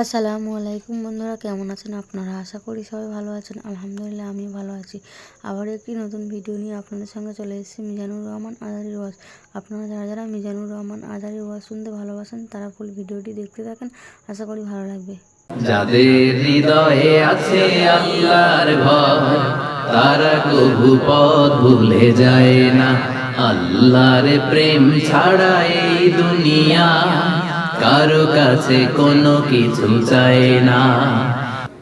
আসসালামু আলাইকুম বন্ধুরা, কেমন আছেন আপনারা? আশা করি সবাই ভালো আছেন। আলহামদুলিল্লাহ আমি ভালো আছি। আবার একটি নতুন ভিডিও নিয়ে আপনাদের সঙ্গে চলে এসেছি মিজানুর রহমান আজারির ওয়াজ। আপনারা যারা যারা মিজানুর রহমান আজারির ওয়াজ শুনতে ভালোবাসেন তারা ফুল ভিডিওটি দেখতে থাকেন, আশা করি ভালো লাগবে। যাদের হৃদয়ে আছে আল্লাহর ভয়, তারা কবু পথ ভুলে যায় না। আল্লাহর প্রেম ছাড়া এই দুনিয়া কারো কাছে কোনো কিছু চায় না।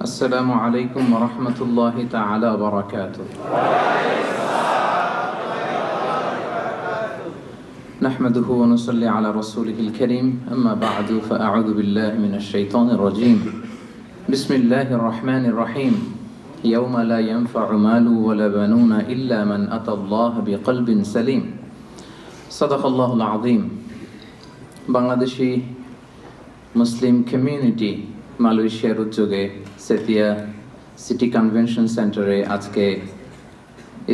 আসসালামু আলাইকুম ওয়া রাহমাতুল্লাহি তাআলা ওয়া বারাকাতুহু। نحمده ونصلي على رسوله الكريم أما بعد فأعوذ بالله من الشيطان الرجيم بسم الله الرحمن الرحيم يوم لا ينفع مال ولا بنون إلا من أتى الله بقلب سليم صدق الله العظيم বাংলাদেশি মুসলিম কমিউনিটি মালয়েশিয়ার উদ্যোগে সেতিয়া সিটি কনভেনশন সেন্টারে আজকে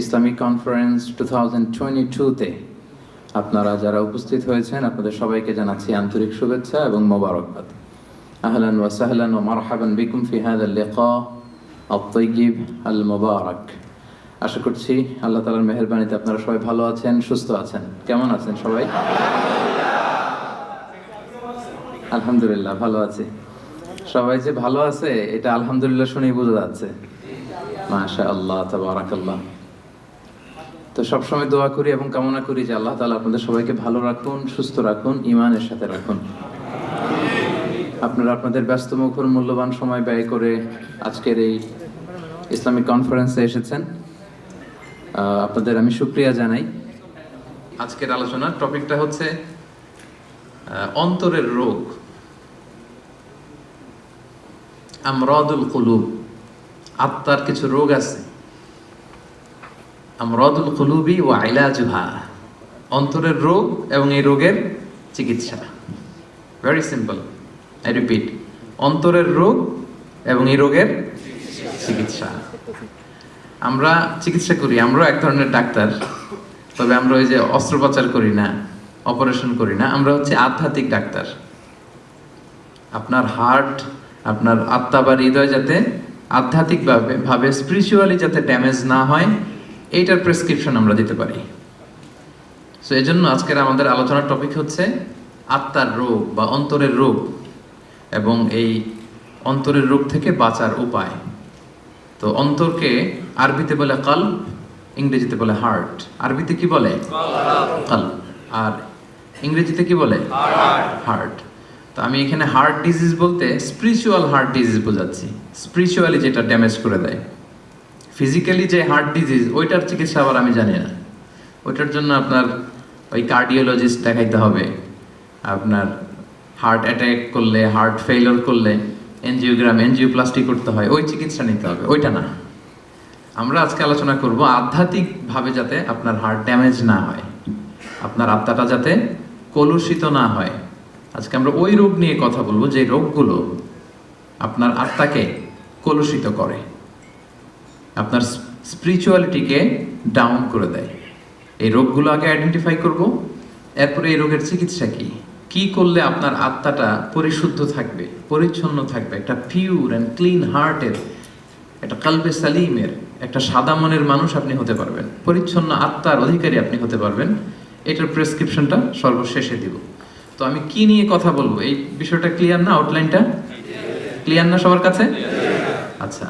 ইসলামিক কনফারেন্স 2022-তে আপনারা যারা উপস্থিত হয়েছেন আপনাদের সবাইকে জানাচ্ছি আন্তরিক শুভেচ্ছা এবং মোবারকবাদ। আহলান ওয়া সাহলান ওয়া মারহাবান বিকুম ফি হাযাল লিকা আত-তাইয়্যিব আল মুবারাক। আশা করছি আল্লাহ তাআলার মেহেরবানিতে আপনারা সবাই ভালো আছেন, সুস্থ আছেন। কেমন আছেন সবাই? আলহামদুলিল্লাহ ভালো আছি। সবাই যে ভালো আছে এটা আলহামদুলিল্লাহ শুনেই বোঝা যাচ্ছে। মাশাআল্লাহ, তাবারাকাল্লাহ। তো সবসময় দোয়া করি এবং কামনা করি যে আল্লাহ তাআলা আপনাদের সবাইকে ভালো রাখুন, সুস্থ রাখুন, ঈমানের সাথে রাখুন। আপনারা আপনাদের ব্যস্তমুখর মূল্যবান সময় ব্যয় করে আজকের এই ইসলামিক কনফারেন্সে এসেছেন, আপনাদের আমি শুকরিয়া জানাই। আজকের আলোচনার টপিকটা হচ্ছে অন্তরের রোগ, আমরাদুল কুলুব। আত্মার কিছু রোগ আছে, আমরাদুল কুলুবি ওয়া ইলাজুহা, অন্তরের রোগ এবং এই রোগের চিকিৎসা। ভেরি সিম্পল, আই রিপিট, অন্তরের রোগ এবং এই রোগের চিকিৎসা। আমরা চিকিৎসা করি, আমরা এক ধরনের ডাক্তার, তবে আমরা ওই যে অস্ত্রোপচার করি না, অপারেশন করি না, আমরা হচ্ছে আধ্যাত্মিক ডাক্তার। আপনার হার্ট, আপনার আত্মা বা হৃদয় যাতে আধ্যাত্মিকভাবে স্পিরিচুয়ালি যাতে ড্যামেজ না হয়, এইটার প্রেসক্রিপশন আমরা দিতে পারি। সো এই জন্য আজকের আমাদের আলোচনার টপিক হচ্ছে আত্মার রোগ বা অন্তরের রোগ এবং এই অন্তরের রোগ থেকে বাঁচার উপায়। তো অন্তরকে আরবিতে বলে কলব, ইংরেজিতে বলে হার্ট। আরবিতে কি বলে? কলব। আর ইংরেজিতে কি বলে? হার্ট। তো আমি এখানে হার্ট ডিজিজ বলতে স্পিরিচুয়াল হার্ট ডিজিজ বোঝাচ্ছি, স্পিরিচুয়ালি যেটা ড্যামেজ করে দেয়। ফিজিক্যালি যে হার্ট ডিজিজ ওইটার চিকিৎসা আবার আমি জানি না, ওইটার জন্য আপনার ওই কার্ডিওলজিস্ট দেখাইতে হবে। আপনার হার্ট অ্যাটাক করলে, হার্ট ফেইলিওর করলে এনজিওপ্লাস্টি করতে হয়, ওই চিকিৎসা নিতে হবে, ওইটা না। আমরা আজকে আলোচনা করব আধ্যাত্মিকভাবে যাতে আপনার হার্ট ড্যামেজ না হয়, আপনার আত্মাটা যাতে কলুষিত না হয়। আজকে আমরা ওই রোগ নিয়ে কথা বলবো যে রোগগুলো আপনার আত্মাকে কলুষিত করে, আপনার স্পিরিচুয়ালিটিকে ডাউন করে দেয়। এই রোগগুলো আগে আইডেন্টিফাই করব, এরপরে এই রোগের চিকিৎসা কি, কি করলে আপনার আত্মাটা পরিশুদ্ধ থাকবে, পরিচ্ছন্ন থাকবে, একটা পিওর অ্যান্ড ক্লিন হার্টের, একটা কলবে সালিমের, একটা সাদা মনের মানুষ আপনি হতে পারবেন, পরিচ্ছন্ন আত্মার অধিকারী আপনি হতে পারবেন। এটার প্রেসক্রিপশনটা সর্বশেষে দিব। তো আমি কি নিয়ে কথা বলবো, এই বিষয়টা ক্লিয়ার না? আউটলাইনটা ক্লিয়ার না সবার কাছে? আচ্ছা,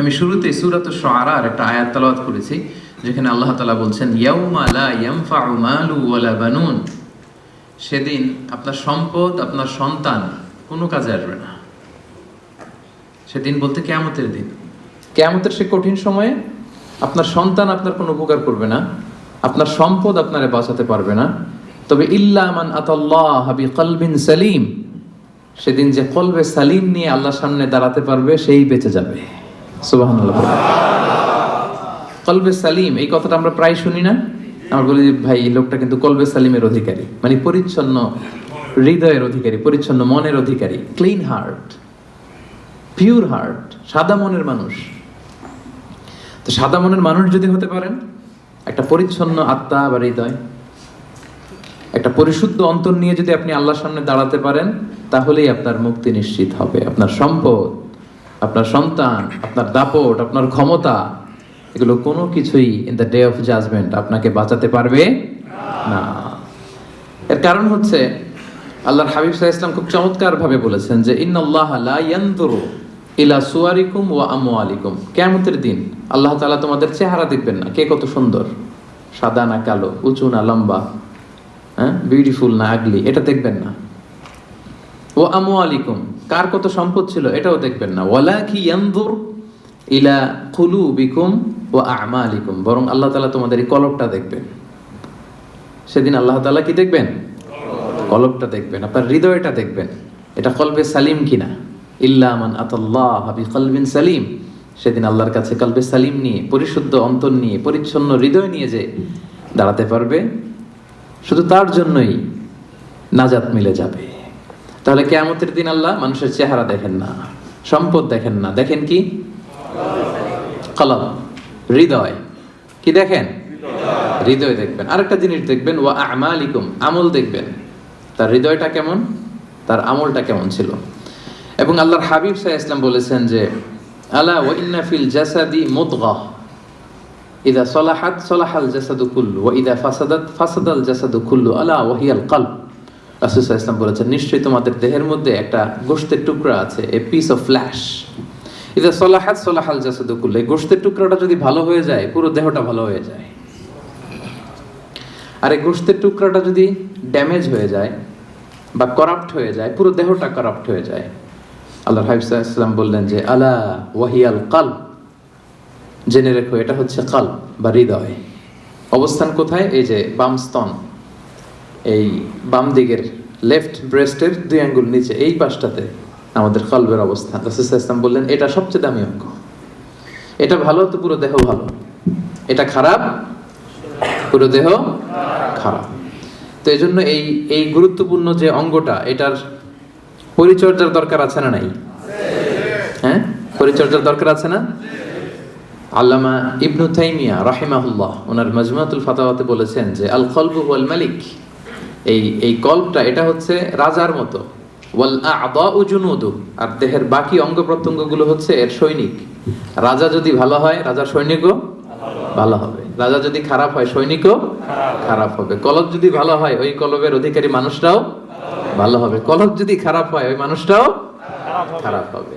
আমি শুরুতে সূরাতুশ শুআরার একটা আয়াত তেলাওয়াত করেছি, যেখানে আল্লাহ তাআলা বলছেন ইয়াউমা লা ইয়ানফাউ মালু ওয়ালা বানুন, সেদিন আপনার সম্পদ, আপনার সন্তান কোনো কাজে আসবে না। সেদিন বলতে কিয়ামতের দিন, কিয়ামতের সে কঠিন সময়ে আপনার সন্তান আপনার কোনো উপকার করবে না, আপনার সম্পদ আপনারে বাঁচাতে পারবে না। তবে ইল্লা মান আতাল্লাহ বিকলবিন সালিম, সেদিন যে কলবে সালিম নিয়ে আল্লাহর সামনে দাঁড়াতে পারবে সেই বেঁচে যাবে। সুবহানাল্লাহ। কলবে সালিম, এই কথাটা আমরা প্রায় শুনি না? আমরা বলি ভাই এই লোকটা কিন্তু কলবে সালিমের অধিকারী, মানে পরিচ্ছন্ন হৃদয়ের অধিকারী, পরিচ্ছন্ন মনের অধিকারী, ক্লিন হার্ট, পিওর হার্ট, সাদা মনের মানুষ। তো সাদা মনের মানুষ যদি হতে পারেন, একটা পরিচ্ছন্ন আত্মা বা হৃদয়, একটা পরিশুদ্ধ অন্তর নিয়ে যদি আপনি আল্লাহর সামনে দাঁড়াতে পারেন, তাহলেই আপনার মুক্তি নিশ্চিত হবে। আপনার সম্পদ, আপনার সন্তান, আপনার দাপট, আপনার ক্ষমতা, এগুলো কোনো কিছুই in the day of judgment আপনাকে বাঁচাতে পারবে না। এর কারণ হচ্ছে আল্লাহর হাবিব সাল্লাল্লাহু আলাইহি ওয়াসাল্লাম খুব চমৎকার ভাবে বলেছেন যে ইন্নাল্লাহা লা ইয়ানজুরু ইলা সুয়ারিকুম ওয়া আমওয়ালিকুম। কিয়ামতের দিন আল্লাহ তাআলা তোমাদের চেহারা দেখবেন না, কে কত সুন্দর, সাদা না কালো, উঁচু না লম্বা, বিউটিফুল না আগলি, এটা দেখবেন না। ওয়া আমওয়ালিকুম, কার কত সম্পদ ছিল এটাও দেখবেন না। ওয়ালাকি ইয়ানজুর ইলা কুলুবিকুম ওয়া আমালিকুম, বরং আল্লাহ তাআলা তোমাদের এই কলবটা দেখবেন। সেদিন আল্লাহ তাআলা কি দেখবেন? কলবটা দেখবেন, আপনার হৃদয়টা দেখবেন, এটা কলবে সালিম কিনা। ইল্লা মান আতাল্লাহ বিকলবিন সালিম, সেদিন আল্লাহর কাছে কলবে সালিম নিয়ে, পরিশুদ্ধ অন্তর নিয়ে, পরিচ্ছন্ন হৃদয় নিয়ে যে দাঁড়াতে পারবে, শুধু তার জন্যই নাজাত মিলে যাবে। তাহলে কিয়ামতের দিন আল্লাহ মানুষের চেহারা দেখেন না, সম্পদ দেখেন না, দেখেন কি? কলব, হৃদয়। কি দেখেন? হৃদয় দেখবেন। আরেকটা জিনিস দেখবেন, ওয়া আমালিকুম, আমল দেখবেন, তার হৃদয়টা কেমন, তার আমলটা কেমন ছিল। এবং আল্লাহর হাবিব সাল্লাল্লাহু আলাইহি ওয়াসাল্লাম বলেছেন যে আলা ওয়া ইন্না ফিল জাসাদি মুদগাহ ইযা সালাহাত সালাহাল জাসাদু কুল্লু ওয়া ইযা ফাসাদাত ফাসাদাল জাসাদু কুল্লু আলা ওয়া হিয়াল কলব। রাসূল সাল্লাল্লাহু আলাইহি ওয়াসাল্লাম বলেছেন, নিশ্চয়ই তোমাদের দেহের মধ্যে একটা গোশতের টুকরা আছে, এ পিস অফ ফ্ল্যাশ। ইযা সালাহাত সালাহাল জাসাদু কুল্লু, এই গোশতের টুকরাটা যদি ভালো হয়ে যায় পুরো দেহটা ভালো হয়ে যায়। আর এই গোশতের টুকরাটা যদি ড্যামেজ হয়ে যায় বা করাপ্ট হয়ে যায়, পুরো দেহটা করাপ্ট হয়ে যায়। আল্লাহর হাবিব সাল্লাল্লাহু আলাইহি ওয়াসাল্লাম বললেন যে আলা ওয়াহিয়াল কলব, জেনে রেখো এটা হচ্ছে কলব বা হৃদয়। অবস্থান কোথায়? এই যে বাম স্তন, এই বাম দিকের লেফট ব্রেস্টের 2 আঙ্গুল নিচে এই পাশটাতে আমাদের কলবের অবস্থান। রাসূল সাল্লাল্লাহু আলাইহি ওয়াসাল্লাম বললেন এটা সবচেয়ে দামি অঙ্গ, এটা ভালো তো পুরো দেহ ভালো, এটা খারাপ পুরো দেহ খারাপ। তো এই জন্য এই গুরুত্বপূর্ণ যে অঙ্গটা, এটার পরিচর্যার দরকার আছে না নাই? হ্যাঁ, পরিচর্যার দরকার আছে না? আল্লামা ইবনু তাইমিয়া রাহিমাহুল্লাহ ওনার মাজমুআতুল ফাতাওয়াতে বলেছেন যে আল কলবু ওয়াল মালিক, এই কলবটা এটা হচ্ছে রাজার মতো, ওয়াল আ'দাউ জুনুদু, আর দেহের বাকি অঙ্গ প্রত্যঙ্গগুলো হচ্ছে এর সৈনিক। রাজা যদি ভালো হয় রাজার সৈনিকও ভালো হবে, রাজা যদি খারাপ হয় সৈনিকও খারাপ হবে। কলব যদি ভালো হয় ওই কলবের অধিকারী মানুষটাও ভালো হবে, কলব যদি খারাপ হয় ওই মানুষটাও খারাপ হবে।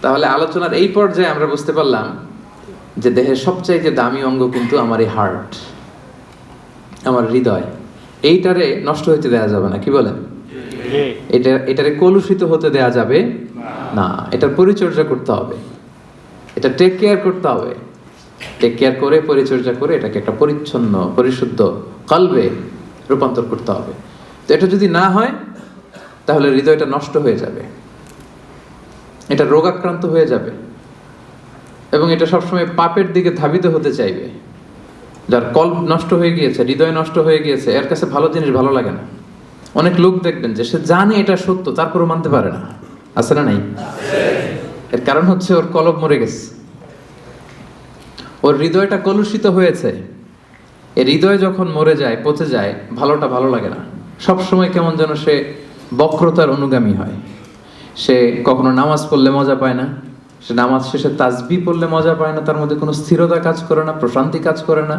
তাহলে আলোচনার এই পর্যায়ে আমরা বুঝতে পারলাম যে দেহের সবচাইতে দামি অঙ্গ কিন্তু আমার এই হার্ট, আমার হৃদয়। এইটারে নষ্ট হতে দেওয়া যাবে না, কি বলেন? এটারে কলুষিত হতে দেওয়া যাবে না, এটার পরিচর্যা করতে হবে, এটা টেক কেয়ার করতে হবে। টেক কেয়ার করে, পরিচর্যা করে এটাকে একটা পরিচ্ছন্ন পরিশুদ্ধ কলবে রূপান্তর করতে হবে। তো এটা যদি না হয় তাহলে হৃদয়টা নষ্ট হয়ে যাবে, এটা রোগাক্রান্ত হয়ে যাবে এবং এটা সবসময় পাপের দিকে ধাবিত হতে চাইবে। যার কল্প নষ্ট হয়ে গিয়েছে, হৃদয় নষ্ট হয়ে গিয়েছে, এর কাছে ভালো জিনিস ভালো লাগে না। অনেক লোক দেখবেন যে সে জানে এটা সত্য তারপরও মানতে পারে না, আছে না নাই? এর কারণ হচ্ছে ওর কলব মরে গেছে, ওর হৃদয়টা কলুষিত হয়েছে। এই হৃদয় যখন মরে যায়, পচে যায়, ভালোটা ভালো লাগে না। সবসময় কেমন যেন সে বক্রতার অনুগামী হয়। সে কখনো নামাজ পড়লে মজা পায় না, সে নামাজ শেষে তাসবিহ পড়লে মজা পায় না, তার মধ্যে কোনো স্থিরতা কাজ করে না, প্রশান্তি কাজ করে না।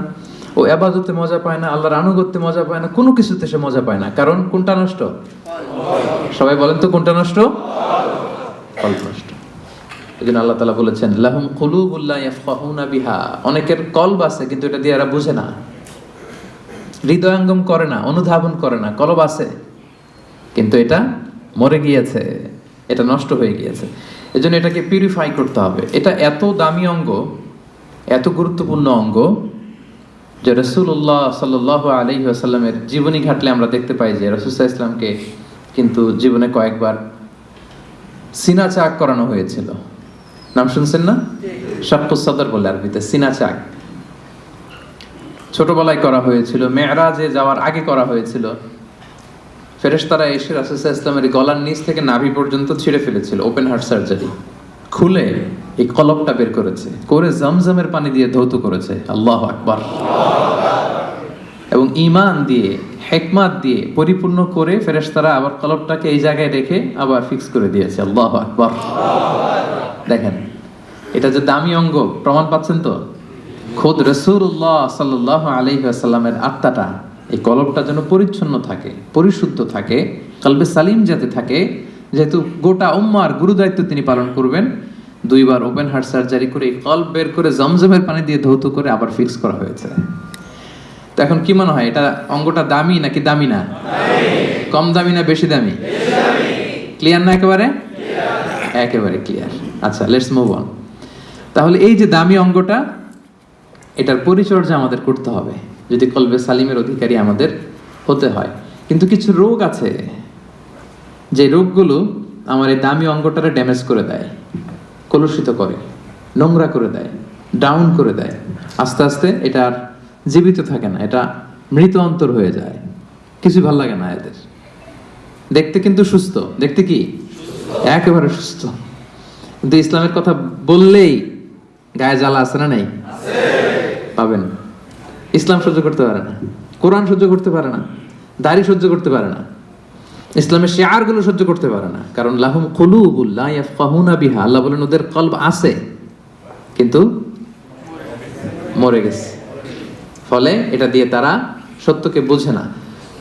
ও ইবাদতে মজা পায় না, আল্লাহর আনুগত্যে মজা পায় না, কোনো কিছুতে সে মজা পায় না। কারণ কোনটা নষ্ট? সবাই বলেন তো কোনটা নষ্ট? কল্প নষ্ট। এজন্য আল্লাহ তাআলা বলেছেন লাহুম কুলুবুল লা ইয়াফকাহুনা বিহা, অনেকের কলব আছে কিন্তু এটা দিয়ে এরা বুঝে না, হৃদয়ঙ্গম করে না, অনুধাবন করে না। কলব আছে কিন্তু এটা মরে গিয়েছে, এটা নষ্ট হয়ে গিয়েছে। এজন্য এটাকে পিউরিফাই করতে হবে। এটা এত দামি অঙ্গ, এত গুরুত্বপূর্ণ অঙ্গ যে রাসূলুল্লাহ সাল্লাল্লাহু আলাইহি ওয়াসাল্লামের জীবনী ঘাটলে আমরা দেখতে পাই যে রাসূল সাল্লাল্লাহু আলাইহি ওয়াসাল্লামকে কিন্তু জীবনে কয়েকবার সিনা চাক করানো হয়েছিল। নাম শুনছেন না? শাক্কুস সাদর বলে আরবিতে, সিনা চাক ছোটবেলায় করা হয়েছিল, মেরাজে যাওয়ার আগে করা হয়েছিল। ফেরেশতারা এসে রাসূল সাল্লাল্লাহু আলাইহি ওয়াসাল্লামের গলার নিচ থেকে নাভি পর্যন্ত ছিঁড়ে ফেলেছিল, ওপেন হার্ট সার্জারি খুলে এই কলবটা বের করেছে, করে জমজমের পানি দিয়ে ধৌত করেছে। আল্লাহু আকবার। এবং ঈমান দিয়ে হিকমত দিয়ে পরিপূর্ণ করে ফেরেশতারা আবার কলবটাকে এই জায়গায় রেখে আবার ফিক্স করে দিয়েছে। আল্লাহু আকবার। দেখেন এটা যে দামি অঙ্গ, প্রমাণ পাচ্ছেন তো? খোদ রাসূলুল্লাহ সাল্লাল্লাহু আলাইহি ওয়াসাল্লামের আত্মাটা, এই কলবটা যেন পরিচ্ছন্ন থাকে, পরিশুদ্ধ থাকে, কলবে সালিম যাতে থাকে, যেহেতু গোটা উম্মার গুরু দায়িত্ব তিনি পালন করবেন, 2 বার ওপেন হার্ট সার্জারি করে এই কলব বের করে জমজমের পানি দিয়ে ধৌত করে আবার ফিক্স করা হয়েছে। তো এখন কি মনে হয়, এটা অঙ্গটা দামি নাকি দামি না? কম দামি না বেশি দামি? ক্লিয়ার না একেবারে? একেবারে ক্লিয়ার। আচ্ছা, লেটস মুভ অন। তাহলে এই যে দামি অঙ্গটা, এটার পরিচর্যা আমাদের করতে হবে যদি কলবে সালিমের অধিকারী আমাদের হতে হয়। কিন্তু কিছু রোগ আছে, যে রোগগুলো আমার এই দামি অঙ্গটারে ড্যামেজ করে দেয়, কলুষিত করে, নোংরা করে দেয়, ডাউন করে দেয়। আস্তে আস্তে এটা আর জীবিত থাকে না, এটা মৃত অন্তর হয়ে যায়। কিছু ভাল লাগে না এদের। দেখতে কিন্তু সুস্থ, দেখতে কি একেবারে সুস্থ, কিন্তু ইসলামের কথা বললেই গায়ে জ্বালা আছে না নাই? পাবেন। ইসলাম সহ্য করতে পারে না, কোরআন সহ্য করতে পারে না, দাড়ি সহ্য করতে পারে না, ইসলামের শিআর গুলো সহ্য করতে পারে না। কারণ লাহুম কুলুবুল লা ইয়াফকাহুনা বিহা, আল্লাহ বলেন ওদের কলব আছে কিন্তু মরে গেছে, ফলে এটা দিয়ে তারা সত্যকে বোঝে না।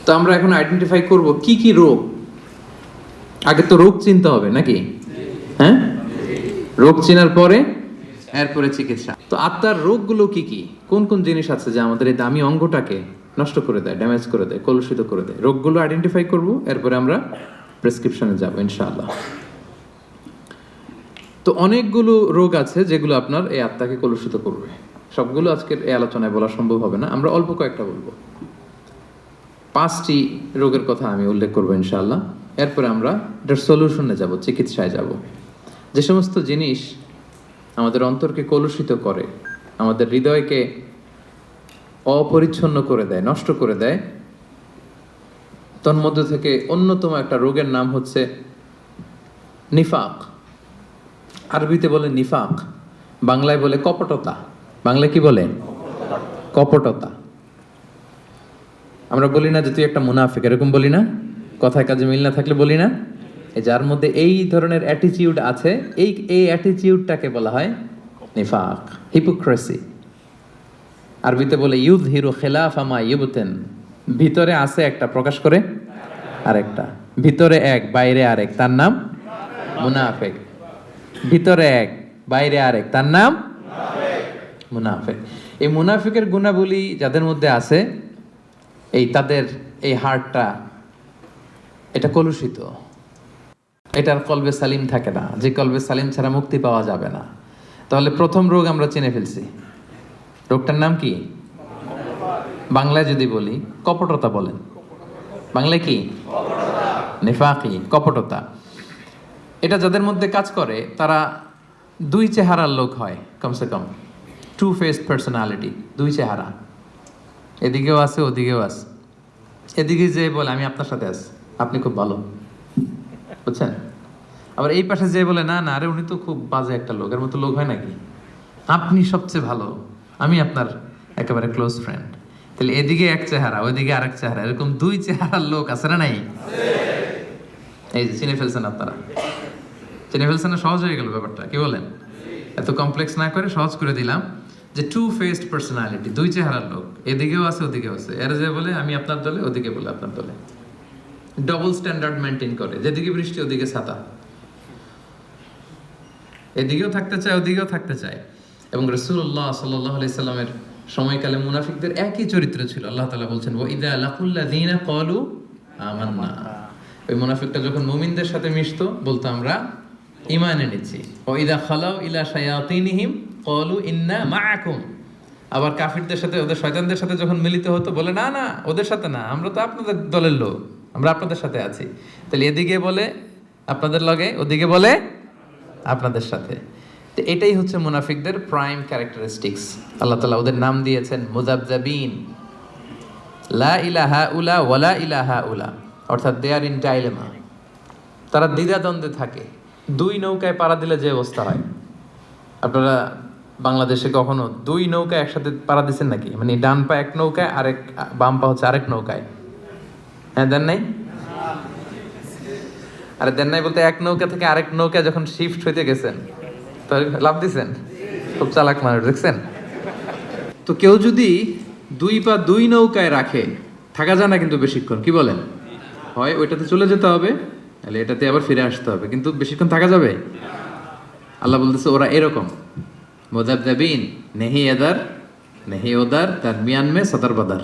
তো আমরা এখন আইডেন্টিফাই করব কি কি রোগ। আগে তো রোগ চিনতে হবে নাকি? হ্যাঁ, রোগ চিনার পরে এরপরে চিকিৎসা। তো আত্মার রোগগুলো কি কি, কোন কোন জিনিস আছে যা আমাদের এই দামি অঙ্গটাকে নষ্ট করে দেয়, ড্যামেজ করে দেয়, কলুষিত করে দেয়? রোগগুলো আইডেন্টিফাই করব, এরপরে আমরা প্রেসক্রিপশনে যাব ইনশাআল্লাহ। তো অনেকগুলো রোগ আছে যেগুলো আপনার এই আত্মাকে কলুষিত করবে। সবগুলো আজকের এই আলোচনায় বলা সম্ভব হবে না, আমরা অল্প কয়েকটা বলবো। 5টি রোগের কথা আমি উল্লেখ করবো ইনশাআল্লাহ। এরপরে আমরা এটার সলিউশনে যাব, চিকিৎসায় যাব। যে সমস্ত জিনিস আমাদের অন্তরকে কলুষিত করে, আমাদের হৃদয়কে অপরিচ্ছন্ন করে দেয়, নষ্ট করে দেয়, তন্মধ্য থেকে অন্যতম একটা রোগের নাম হচ্ছে নিফাক। আরবিতে বলে নিফাক, বাংলায় বলে কপটতা। বাংলায় কি বলে? কপটতা। আমরা বলি না যে তুই একটা মুনাফিক, এরকম বলি না? কথায় কাজে মিল না থাকলে বলি না? এই যার মধ্যে এই ধরনের অ্যাটিটিউড আছে, এই অ্যাটিটিউডটাকে বলা হয় নিফাক, হিপোক্রেসি। আরবিতে বলে ইউযহিরু খিলাফা মা ইউবতিন, ভিতরে আছে একটা, প্রকাশ করে আরেকটা। ভিতরে এক, বাইরে আরেক, তার নাম মুনাফিক। ভিতরে এক, বাইরে আরেক, তার নাম মুনাফিক। এই মুনাফিকের গুণাবলী যাদের মধ্যে আছে, তাদের এই হার্টটা এটা কলুষিত, এটার কলবে সালিম থাকে না, যে কলবে সালিম ছাড়া মুক্তি পাওয়া যাবে না। তাহলে প্রথম রোগ আমরা চিনে ফেলছি। রোগটার নাম কি? বাংলায় যদি বলি কপটতা বলেন। বাংলায় কি? নিফাকি, কপটতা। এটা যাদের মধ্যে কাজ করে তারা 2 চেহারার লোক হয়, কমসে কম 2 faced পার্সোনালিটি, 2 চেহারা, এদিকেও আছে ওদিকেও আছে। এদিকে যে বলে আমি আপনার সাথে আছি, আপনি খুব ভালো, বুঝছেন? আবার এই পাশে যে বলে না না, আরে উনি তো খুব বাজে একটা লোক, এর মতো লোক হয় নাকি? আপনি সবচেয়ে ভালো, আমি আপনার একেবারে ক্লোজ ফ্রেন্ড। তাহলে এদিকে এক চেহারা, ওইদিকে আরেক চেহারা, এরকম 2 চেহারার লোক আছে না নাই? এই যে চিনে ফেলছেন আপনারা, চিনে ফেলছেন না? সহজ হয়ে গেল ব্যাপারটা, কি বলেন? এত কমপ্লেক্স না করে সহজ করে দিলাম যে 2 faced পার্সোনালিটি, 2 চেহারার লোক, এদিকেও আছে ওদিকেও আছে। এর যে বলে আমি আপনার দলে, ওদিকে বলে আপনার দলে। ডবল স্ট্যান্ডার্ড মেনটেন করে, যেদিকে বৃষ্টি ওদিকে ছাতা, এদিকেও থাকতে চায় ওদিকেও থাকতে চায়। এবং রাসূলুল্লাহ সাল্লাল্লাহু আলাইহি সাল্লামের সময়কালে মুনাফিকদের একই চরিত্র ছিল। আল্লাহ তাআলা বলছেন ওয়া ইযা লাকুল্লাযিনা ক্বালু আমান্না, ওই মুনাফিকটা যখন মুমিনদের সাথে মিশতো বলতো আমরা ঈমান এনেছি। ওয়া ইযা খালাউ ইলা শায়াতিনহিম ক্বালু ইন্না মাআকুম, আবার কাফিরদের সাথে, ওদের শয়তানদের সাথে যখন মিলিত হতো বলে না না, ওদের সাথে না, আমরা তো আপনাদের দলের লোক, আমরা আপনাদের সাথে আছি। তাহলে এদিকে বলে আপনাদের লগে, ওদিকে বলে আপনাদের সাথে। তো এটাই হচ্ছে মুনাফিকদের প্রাইম ক্যারেক্টারিস্টিক্স। আল্লাহ তাআলা ওদের নাম দিয়েছেন মুযাবযাবিন, লা ইলাহা উলা ওয়ালা ইলাহা উলা, অর্থাৎ দে আর ইন ডাইলেমা। তারা দ্বিধাদ্বন্দ্বে থাকে। 2 নৌকায় পাড়া দিলে যে অবস্থা হয়, আপনারা বাংলাদেশে কখনো দুই নৌকা একসাথে পাড়া দিচ্ছেন নাকি? মানে ডান পা এক নৌকায়, আরেক বাম পা হচ্ছে আরেক নৌকায়। হ্যাঁ, দেন নাই? আরে দেন নাই বলতে এক নৌকা থেকে আরেক নৌকা যখন শিফট হইতে গেছেন তাহলে লাভ দিছেন। খুব চালাক মানুষ, দেখছেন? তো কেউ যদি দুই পা দুই নৌকায় রাখে, থাকা যায় না কিন্তু বেশিক্ষণ, কি বলেন? হয় ওইটাতে চলে যেতে হবে, তাহলে এটাতে আবার ফিরে আসতে হবে, কিন্তু বেশিক্ষণ থাকা যাবে? আল্লাহ বলতেছে ওরা এরকম মুযাবযাবিন, নেহি এদার নেহি ওদার, তার মিয়ান মে সদর বদর,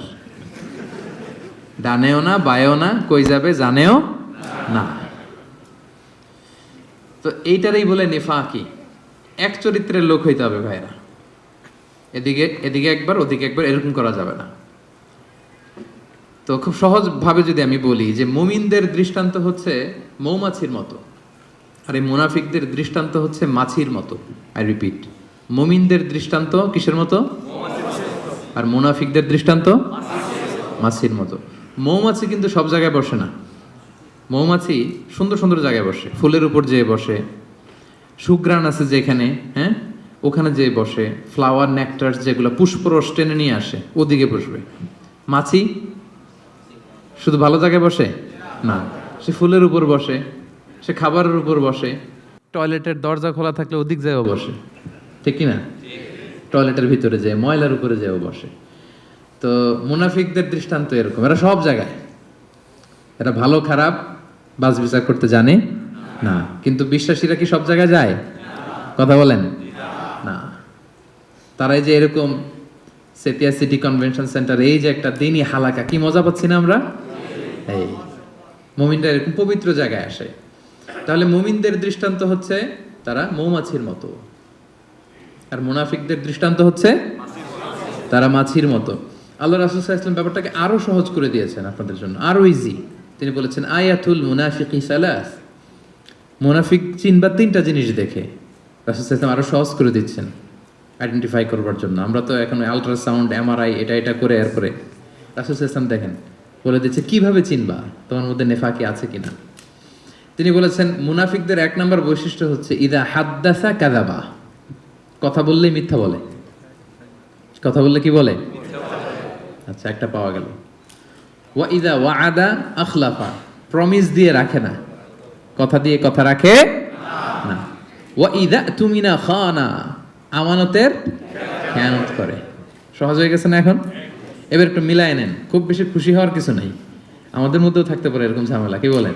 ডানেও না বায়েও না, কই যাবে জানেও না। তো এইটারই বলে নিফাকি। এক চরিত্রের লোক হইতে হবে ভাইরা, এদিকে এদিকে একবার ওদিকে একবার, এরকম করা যাবে না। তো খুব সহজভাবে যদি আমি বলি যে মুমিনদের দৃষ্টান্ত হচ্ছে মৌমাছির মতো, আর এই মুনাফিকদের দৃষ্টান্ত হচ্ছে মাছির মতো। আই রিপিট, মুমিনদের দৃষ্টান্ত কিসের মতো? আর মুনাফিকদের দৃষ্টান্ত মাছির মতো। মৌমাছি কিন্তু সব জায়গায় বসে না। মৌমাছি সুন্দর সুন্দর জায়গায় বসে, ফুলের উপর যেয়ে বসে, সুঘ্রাণ আছে যেখানে, হ্যাঁ ওখানে যেয়ে বসে, ফ্লাওয়ার নেকটার্স যেগুলো পুষ্পরস টেনে নিয়ে আসে ওদিকে বসবে। মাছি শুধু ভালো জায়গায় বসে না, সে ফুলের উপর বসে, সে খাবারের উপর বসে, টয়লেটের দরজা খোলা থাকলে ওদিক যেও বসে, ঠিক কি না? টয়লেটের ভিতরে যায়, ময়লার উপরে যেও বসে। তো মুনাফিকদের দৃষ্টান্ত এরকম, এরা সব জায়গায়, এরা ভালো খারাপ বাছ বিচার করতে জানে না। কিন্তু বিশ্বাসীরা কি সব জায়গায় যায়? কথা বলেন না। তারাই যে এরকম সেতিয়া সিটি কনভেনশন সেন্টার, এই যে একটা দিনই হালাকা, কি মজা পাচ্ছি না আমরা? এই মুমিনরা এরকম পবিত্র জায়গায় আসে। তাহলে মুমিনদের দৃষ্টান্ত হচ্ছে তারা মৌমাছির মতো, আর মুনাফিকদের দৃষ্টান্ত হচ্ছে তারা মাছির মতো। আল্লাহ রাসূল সাল্লাল্লাহু আলাইহি ওয়াসাল্লাম ব্যাপারটাকে আরো সহজ করে দিয়েছেন আপনাদের জন্য, আরো ইজি। তিনি বলেছেন আয়াতুল মুনাফিকি সালাস, মুনাফিক চিনবা তিনটা জিনিস দেখে। রাসূল সাল্লাল্লাহু আলাইহি ওয়াসাল্লাম আরো সহজ করে দিচ্ছেন আইডেন্টিফাই করবার জন্য। আমরা তো এখন আল্ট্রাসাউন্ড, এমআরআই এটা করে এরপরে রাসূল সাল্লাল্লাহু আলাইহি ওয়াসাল্লাম দেখেন বলে দিচ্ছে কিভাবে চিনবা তোমার মধ্যে নেফাকি আছে কিনা। তিনি বলেছেন মুনাফিকদের এক নম্বর বৈশিষ্ট্য হচ্ছে ইদা হাদ্দাসা কাযাবা, কথা বললেই মিথ্যা বলে। কথা বললে কি বলে? আচ্ছা, একটা পাওয়া গেল। ওয়া ইদা ওয়াআদা আখলাফা, প্রমিস দিয়ে রাখে না, কথা দিয়ে কথা রাখে না। ওয়া ইদা তুমিনা খানা, আমানতের খেয়ানত করে। সহজ হয়ে গেছে না এখন? এবার একটু মিলায় নেন, খুব বেশি খুশি হওয়ার কিছু নাই। আমাদের মধ্যেও থাকতে পারে এরকম ঝামেলা, কি বলেন?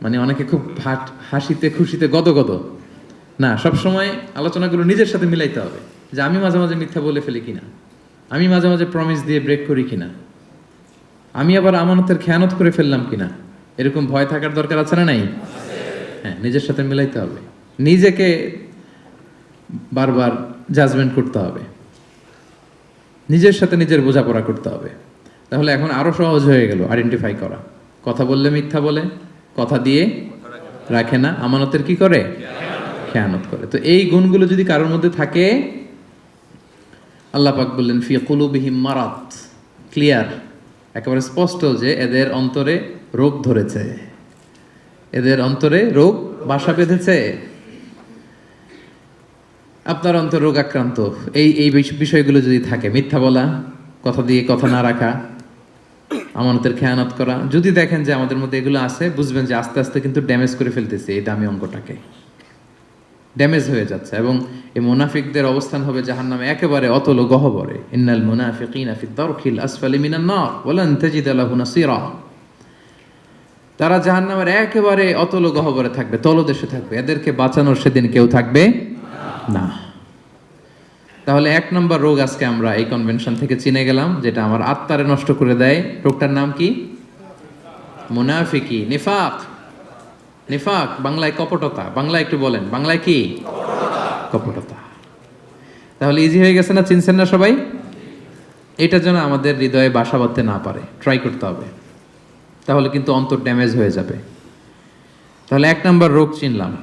মানে অনেকে খুব হাসিতে খুশিতে গদগদ না, সবসময় আলোচনাগুলো নিজের সাথে মিলাইতে হবে, যে আমি মাঝে মাঝে মিথ্যা বলে ফেলি কিনা, আমি মাঝে মাঝে প্রমিস দিয়ে ব্রেক করি কিনা, আমি আবার আমানতের খেয়ানত করে ফেললাম কিনা। এরকম ভয় থাকার দরকার আছে না নাই? হ্যাঁ, নিজের সাথে মিলাইতে হবে, নিজেকে বারবার জাজমেন্ট করতে হবে, নিজের সাথে নিজের বোঝাপড়া করতে হবে। তাহলে এখন আরো সহজ হয়ে গেল আইডেন্টিফাই করা। কথা বললে মিথ্যা বলে, কথা দিয়ে রাখে না, আমানতের কি করে? খেয়ানত করে। তো এই গুণগুলো যদি কারোর মধ্যে থাকে, আল্লাহ পাক বললেন ফি কুলুবিহিম মারাদ, ক্লিয়ার, একেবারে স্পষ্ট যে এদের অন্তরে রোগ ধরেছে, এদের অন্তরে রোগ বাসা বেঁধেছে। আপনার অন্তর রোগ আক্রান্ত, এই বিষয়গুলো যদি থাকে, মিথ্যা বলা, কথা দিয়ে কথা না রাখা, আমানতের খেয়ানত করা, যদি দেখেন যে আমাদের মধ্যে এগুলো আছে, বুঝবেন যে আস্তে আস্তে কিন্তু ড্যামেজ করে ফেলতেছে এই দামি অঙ্গটাকে, ড্যামেজ হয়ে যাচ্ছে। এবং এই মুনাফিকদের অবস্থান হবে জাহান্নামে একেবারে অতল গহ্বরে। ইন্নাল মুনাফিকিনা ফি দারকিল আসফালি মিনান নার ওয়া লান তাজিদ লাহু নাসীরা, তারা জাহান্নামের একেবারে অতল গহ্বরে থাকবে, তলদেশে থাকবে, এদেরকে বাঁচানোর সেদিন কেউ থাকবে না। তাহলে এক নম্বর রোগ আজকে আমরা এই কনভেনশন থেকে চিনে গেলাম, যেটা আমার আত্মারে নষ্ট করে দেয়। রোগটার নাম কি? মুনাফিকি, নিফাক। নিফাক বাংলায় কপটতা। বাংলায় একটু বলেন, বাংলায় কি? কপটতা। তাহলে ইজি হয়ে গেছে না? চিনছেন না সবাই? এটা যেন আমাদের হৃদয়ে বাসা বাঁধতে না পারে, ট্রাই করতে হবে, তাহলে কিন্তু অন্তর ড্যামেজ হয়ে যাবে। তাহলে এক নম্বর রোগ চিনলাম।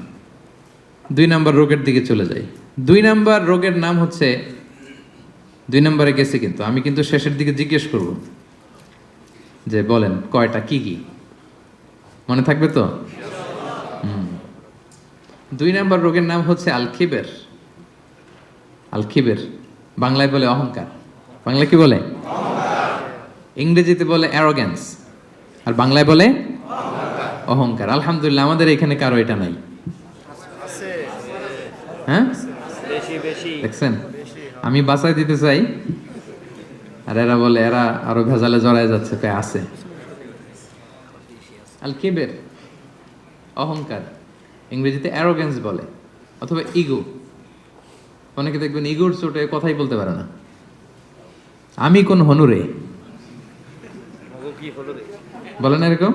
দুই নম্বর রোগের দিকে চলে যাই। দুই নম্বর রোগের নাম হচ্ছে, দুই নম্বরে গেছে কিন্তু আমি কিন্তু শেষের দিকে জিজ্ঞেস করব যে বলেন কয়টা, কি কি মনে থাকবে তো? দুই নম্বর রোগের নাম হচ্ছে আল কিবের। আল কিবির, বাংলায় বলে অহংকার। বাংলায় কি বলে? ইংরেজিতে বলে অ্যারোগ্যান্স, আর বাংলায় বলে অহংকার। আলহামদুলিল্লাহ আমাদের এখানে কারো এটা নাই। হ্যাঁ, দেখছেন, আমি বাঁচাই দিতে চাই আর এরা বলে, এরা আরো ভেজালে জড়ায় যাচ্ছে, কে আছে। আল কিবির অহংকার, ইংরেজিতে অ্যারোগ্যান্স বলে, অথবা ইগো। অনেকে দেখবেন ইগোর চোটে কথাই বলতে পারে না। আমি কোন হনুরে বলেন এরকম?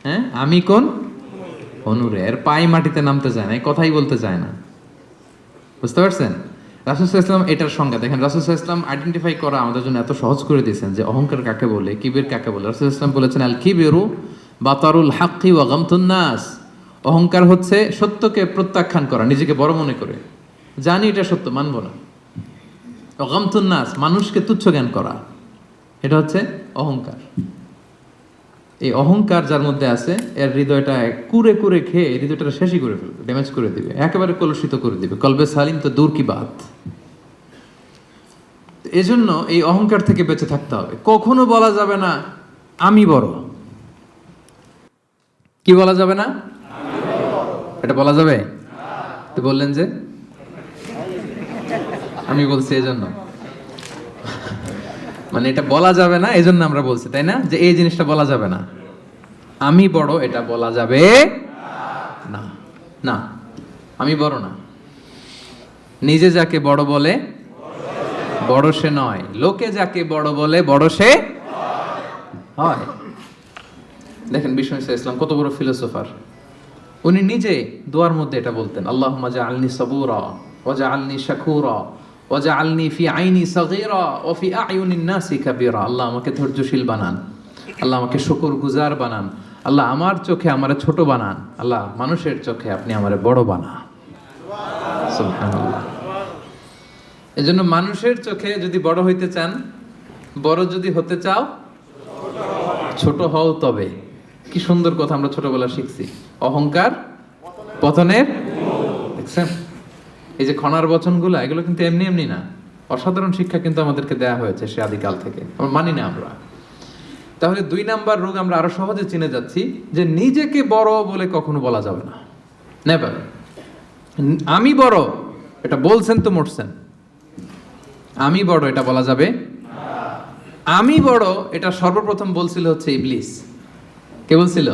হ্যাঁ, আমি কোন হনুরে, এর পায়ে মাটিতে নামতে চায় না, এই কথাই বলতে চায় না। বুঝতে পারছেন? রাসূল সাল্লাল্লাহু আলাইহি ওয়াসাল্লাম এটার সংজ্ঞা দেখেন। রাসূল সাল্লাল্লাহু আলাইহি ওয়াসাল্লাম আইডেন্টিফাই করা আমাদের জন্য এত সহজ করে দিয়েছেন যে অহংকার কাকে বলে, কিবির কাকে বলে। রাসূল সাল্লাল্লাহু আলাইহি ওয়াসাল্লাম বলেছেন, আল কিবিরু বাতারুল হাক্কি ওয়া গামতুন নাস। অহংকার হচ্ছে সত্যকে প্রত্যাখ্যান করা, নিজেকে বড় মনে করে, জানি এটা সত্য, মানব না। ওয়া গামতুন নাস, মানুষকে তুচ্ছ জ্ঞান করা, এটা হচ্ছে অহংকার। এই অহংকার যার মধ্যে আছে, এর হৃদয়টা কুরে কুরে খেয়ে হৃদয়টা শেষই করে ফেলবে, ড্যামেজ করে দিবে, একেবারে কলুষিত করে দিবে। কলবে সালিম তো দূর কি বাত। এজন্য এই অহংকার থেকে বেঁচে থাকতে হবে। কখনো বলা যাবে না আমি বড়। কি বলা যাবে না? এটা বলা যাবে? তো বললেন যে আমি বলছি এজন্য, মানে এটা বলা যাবে না এজন্য আমরা বলছি, তাই না? যে এই জিনিসটা বলা যাবে না, আমি বড়, এটা বলা যাবে না। না, আমি বড় না। নিজে যাকে বড় বলে বড় সে নয়, লোকে যাকে বড় বলে বড় সে হয়। দেখেন বিষ্ণু ইসলাম কত বড় ফিলোসোফার। উনি নিজে দোয়ার মধ্যে এটা বলতেন, আল্লাহুম্মা জাআলনি সাবুরা ওয়া জাআলনি শাকুরা ওয়া জাআলনি ফি আইনি সাগীরা ওয়া ফি আ'য়ুনিন নাসি কাবীরা। আল্লাহ আমাকে ধৈর্যশীল বানান, আল্লাহ আমাকে শুকরগুজার বানান, আল্লাহ আমার চোখে আমারে ছোট বানান, আল্লাহ মানুষের চোখে আপনি আমারে বড় বানান। সুবহানাল্লাহ। এজন্য মানুষের চোখে যদি বড় হইতে চান, বড় যদি হতে চাও, ছোট হও তবে। কি সুন্দর কথা আমরা ছোটবেলা শিখছি, অহংকার পতনের। দেখছেন এই যে খনার বচনগুলো, এগুলো কিন্তু এমনি এমনি না, অসাধারণ শিক্ষা কিন্তু আমাদেরকে দেয়া হয়েছে সে আদিকাল থেকে, আমরা মানি না আমরা। তাহলে 2 নাম্বার রোগ আমরা আরো সহজে চিনে যাচ্ছি, যে নিজেকে বড় বলে কখনো বলা যাবে না, নেভার। আমি বড় এটা বলছেন তো মরছেন, আমি বড় এটা বলা যাবে। আমি বড় এটা সর্বপ্রথম বলছিল হচ্ছে ইবলিস। কে বলছিল?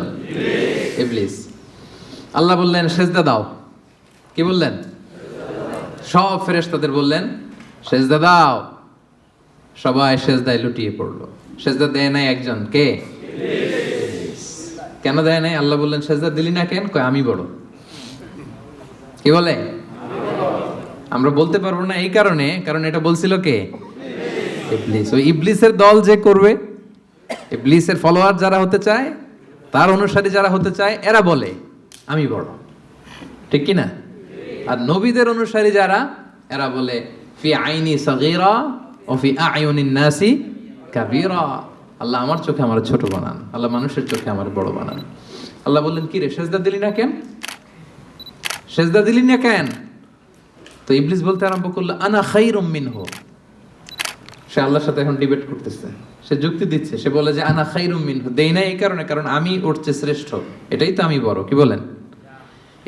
ইবলিস। আল্লাহ বললেন সেজদা দাও, কি বললেন? সব ফেরেশতাদের বললেন সেজদা দাও, সবাই সেজদায় লুটিয়ে পড়লো। সেজদা দেয় নাই একজন, কে? ইবলিস। কেন দেয় নাই? আল্লাহ বললেন সেজদা দিলি না কেন? কয় আমি বড়। কি বলে? আমরা বলতে পারবো না এই কারণে, কারণ এটা বলছিল কে? ইবলিস। ওই ইবলিসের দল যে করবে, ইবলিসের ফলোয়ার যারা হতে চায়, তার অনুসারী যারা হতে চায়, এরা বলে আমি বড়, ঠিক কি না? আর নবীদের অনুসারী যারা, এরা বলে ফি আইনি সাগীরা ও ফি আ'য়ুনিন নাসি কাবীরা। আল্লাহ আমার চোখে আমার ছোট বানান, আল্লাহ মানুষের চোখে আমার বড় বানান। আল্লাহ বললেন কি রে, সেজদা দিলি না কেন? সেজদা দিলি না কেন? তো ইবলিস বলতে আরম্ভ করলো আনা খায়রুম মিনহু। সে আল্লাহর সাথে এখন ডিবেট করতেছে, সে যুক্তি দিচ্ছে, সে বলে যে আনা খায়রুম মিনহু, দেই না এই কারণে, কারণ আমি ওর চেয়ে শ্রেষ্ঠ, এটাই তো আমি বড়। কি বলেন?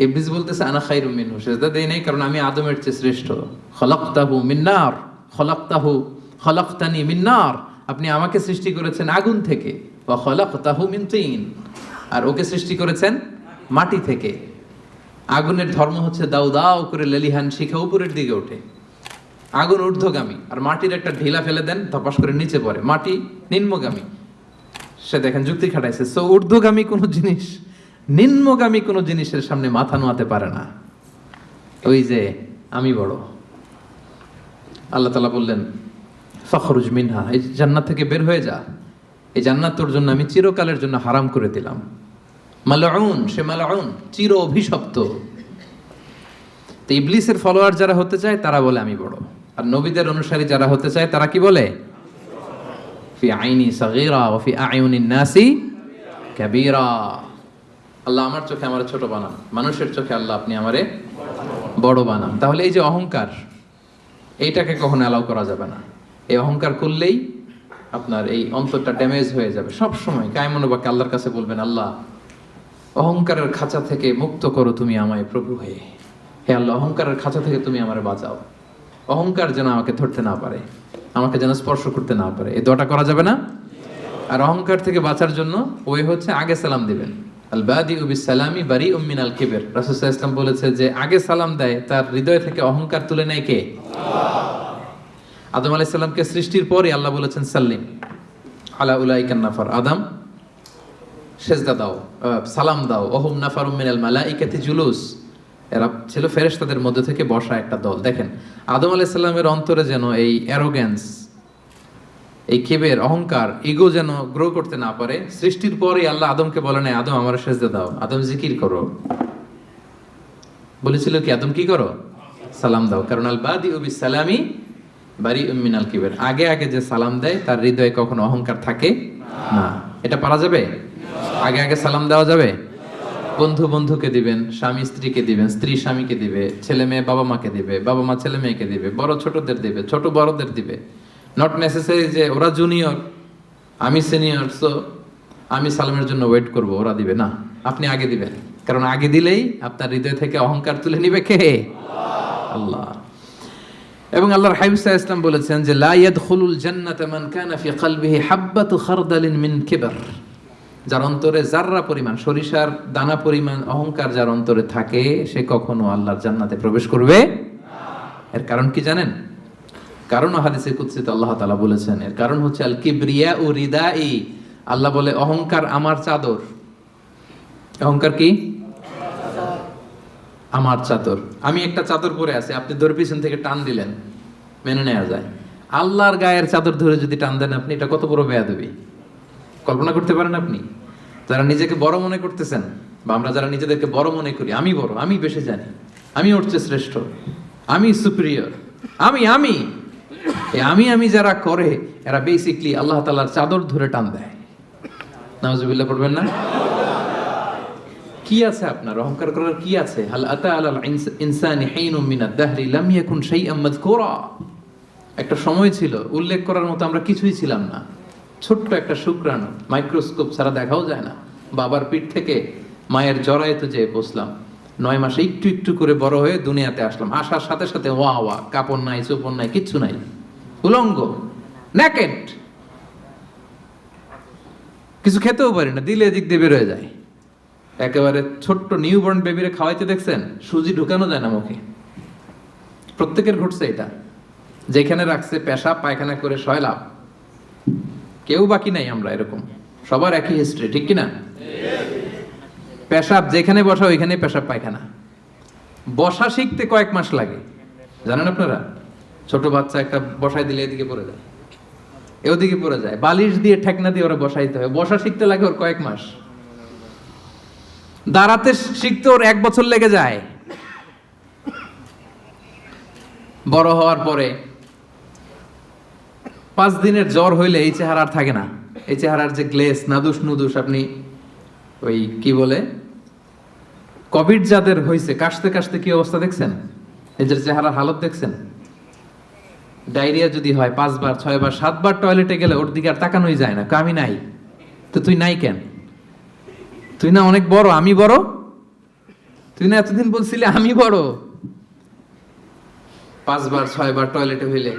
ইবলিস বলতেছে আনা খায়রুম মিনহু, সেজদা দেই নাই কারণ আমি আদমের চেয়ে শ্রেষ্ঠ। খলাকতাহু মিন নার, খলাকতানি মিন নার, আপনি আমাকে সৃষ্টি করেছেন আগুন থেকে, ওয়া খলাকতাহু মিন তিন, আর ওকে সৃষ্টি করেছেন মাটি থেকে। আগুনের ধর্ম হচ্ছে দাউ দাউ করে লেলিহান শিখা উপরের দিকে ওঠে, আগুন ঊর্ধ্বগামী, আর মাটির একটা ঢিলা ফেলে দেন, ধপাস করে নিচে পড়ে, মাটি নিম্নগামী। সে দেখেন যুক্তি খাটাইছে, সো ঊর্ধ্বগামী কোনো জিনিস নিম্নগামী কোনো জিনিসের সামনে মাথা নোয়াতে পারে না। ওই যে আমি বড়। আল্লাহ তাআলা বললেন ফখরুজ মিনহা, এই জান্নাত থেকে বের হয়ে যা, এই জান্নাত তোর জন্য আমি চিরকালের জন্য হারাম করে দিলাম। মালউন, সে মালউন, চির অভিশপ্ত। তো ইবলিসের ফলোয়ার যারা হতে চায় তারা বলে আমি বড়, আর নবীদের অনুসারী যারা হতে চায় তারা কি বলে? ফি আইনি সাগীরা ওয়া ফি আ'য়ুনিন নাসি কাবীরা। আল্লাহ আমার চোখে আমার ছোট বানান, মানুষের চোখে আল্লাহ আপনি আমারে বড় বানান। তাহলে এই যে অহংকার, এইটাকে কখনো অ্যালাউ করা যাবে না। এই অহংকার করলেই আপনার এই অন্তরটা ড্যামেজ হয়ে যাবে। সব সময় কায়মনোবাক্যে আল্লাহর কাছে বলবেন, আল্লাহ অহংকারের খাঁচা থেকে মুক্ত করো তুমি আমায় প্রভু হয়ে। হে আল্লাহ, অহংকারের খাঁচা থেকে তুমি আমারে বাঁচাও। অহংকার যেন আমাকে ধরতে না পারে, আমাকে যেন স্পর্শ করতে না পারে। এই দোয়াটা করা যাবে না? আর অহংকার থেকে বাঁচার জন্য ওই হচ্ছে আগে সালাম দিবেন। আল বাদিউ বিস সালামি বারিউম মিনাল কিবর। রাসূল সাল্লাল্লাহু আলাইহি ওয়াসাল্লাম বলেছে যে আগে সালাম দেয় তার হৃদয় থেকে অহংকার তুলে নেয় কে? আদম আলাইহিস সালামকে সৃষ্টির পরে আল্লাহ বলেছেন সাল্লিম আলা উলাইকান নাফার, আদম সেজদা দাও, সালাম দাও। ওহুম নাফারুম মিনাল মালাইকাতি জুলুস, এরা ছিল ফেরেশতাদের মধ্যে থেকে বসা একটা দল। দেখেন আদম আলাইহিস সালামের অন্তরে যেন এই অ্যারোগ্যান্স, এই কিবের, অহংকার, ইগো যেন গ্রো করতে না পারে। সৃষ্টির পরে আল্লাহ আদমকে বলে নাই আদম আমার সেজদা দাও, আদম জিকির করো। বলেছিল কি আদম কি করো? সালাম দাও। কারণ আল বাদিউ বিস সালামি বারিউম মিনাল কিবর, আগে আগে যে সালাম দেয় তার হৃদয়ে কখনো অহংকার থাকে না। এটা পারা যাবে? আগে আগে সালাম দেওয়া যাবে? বন্ধু বন্ধুকে দিবেন, স্বামী স্ত্রীকে দিবেন, স্ত্রী স্বামীকে দিবে, ছেলে মেয়ে বাবা মাকে দিবে, বাবা মা ছেলে মেয়েকে দিবে, বড় ছোটদের দিবে, ছোট বড়দের দিবে। নট নেসেসারি যে ওরা জুনিয়র আমি সিনিয়র, সো আমি সালামের জন্য ওয়েট করব, ওরা দিবে না, আপনি আগে দিবেন। কারণ আগে দিলেই আপনার হৃদয় থেকে অহংকার তুলে নিবে কে? আল্লাহ। এবং আল্লাহর হাবিব সাল্লাল্লাহু আলাইহি ওয়াসাল্লাম বলেছেন যে লা ইয়াদখুলুল জান্নাতা মান কানা ফি কলবিহি হাব্বাতু খারদালিন মিন কিবর। যার অন্তরে জাররা পরিমাণ, সরিষার দানা পরিমাণ অহংকার যার অন্তরে থাকে, সে কখনো আল্লাহর জান্নাতে প্রবেশ করবে না। এর কারণ কি জানেন? কারণ হাদিসে কুদসিতে আল্লাহ তাআলা বলেছেন, এর কারণ হচ্ছে আল কিবরিয়া ও রিদাই। আল্লাহ বলে অহংকার আমার চাদর। অহংকার কি? আমার চাদর। আমি একটা চাদর পরে আছি, আপনি ধরে পিছন থেকে টান দিলেন, মেনে নেওয়া যায়। আল্লাহর গায়ের চাদর ধরে যদি টান দেন আপনি, এটা কত বড় বেয়াদবি। কল্পনা করতে পারেন আপনি? যারা নিজেকে বড় মনে করতেছেন, বা আমরা যারা নিজেদেরকে বড় মনে করি, আমি বড়, আমি বেশি জানি, আমি ওর চেয়ে শ্রেষ্ঠ, আমি সুপিরিয়র, আমি আমি আমি আমি যারা করে, এরা বেসিকলি আল্লাহ তাআলার চাদর ধরে টান দেয়। নাউজুবিল্লাহ পড়বেন না? কি আছে আপনার অহংকার করার? কি আছে? হাল আতা আলাল ইনসানি হিনুম মিনাদ দাহরি লাম ইয়াকুন শাইআম মাযকুরা। একটা সময় ছিল উল্লেখ করার মতো আমরা কিছুই ছিলাম না। ছোট্ট একটা শুক্রাণু, মাইক্রোস্কোপ ছাড়া দেখাও যায় না। বাবার পিঠ থেকে মায়ের জরায়ুতে যেয়ে বসলাম, 9 মাসে একটু একটু করে বড় হয়ে দুনিয়াতে আসলাম। আসার সাথে সাথে ওয়া ওয়া, কাপড় নাই, চোপড় নাই, কিচ্ছু নাই, উলঙ্গ, নেকেড। কিছু খেতেও পারি না, দিলে এদিক দিয়ে বের হয়ে যায়। একেবারে ছোট্ট নিউবর্ন বেবিরে খাওয়াইতে দেখছেন, সুজি ঢুকানো যায় না মুখে। প্রত্যেকের ঘটছে এটা। যেখানে রাখছে পেশাব পায়খানা করে শয়লাভ, কেউ বাকি নাই। আমরা এরকম সবার একই হিস্ট্রি, ঠিক কিনা? পেশাব যেখানে বসা ওইখানে পেশাব পায়খানা। বসা শিখতে কয়েক মাস লাগে, জানেন আপনারা? ছোট বাচ্চা একটা বসাই দিলে এদিকে পড়ে যায়, ওদিকে পড়ে যায়, বালিশ দিয়ে ঠেকনা দিয়ে ওরা বসাইতে হয়। বসা শিখতে লাগে ওর কয়েক মাস। দাঁড়াতে শিখতে ওর 1 বছর লেগে যায়। বড় হওয়ার পরে 5 দিনের জ্বর হইলে এই চেহারা আর থাকে না। এই চেহারার যে গ্লেস, নাদুস নুদুস, আপনি ওই কি বলে কোভিড যাদের হয়েছে, কাশতে কাশতে কি অবস্থা দেখছেন? এদের চেহারার হালত দেখছেন? ডায়রিয়া যদি হয় 5 বার 6 বার 7 বার টয়লেটে গেলে ওর দিকে আর তাকানোই যায় না। আমি নাই তো তুই নাই কেন? তুই না অনেক বড়, আমি বড়? তুই না এতদিন বলছিলি আমি বড়? 5 বার 6 বার টয়লেটে হইলে,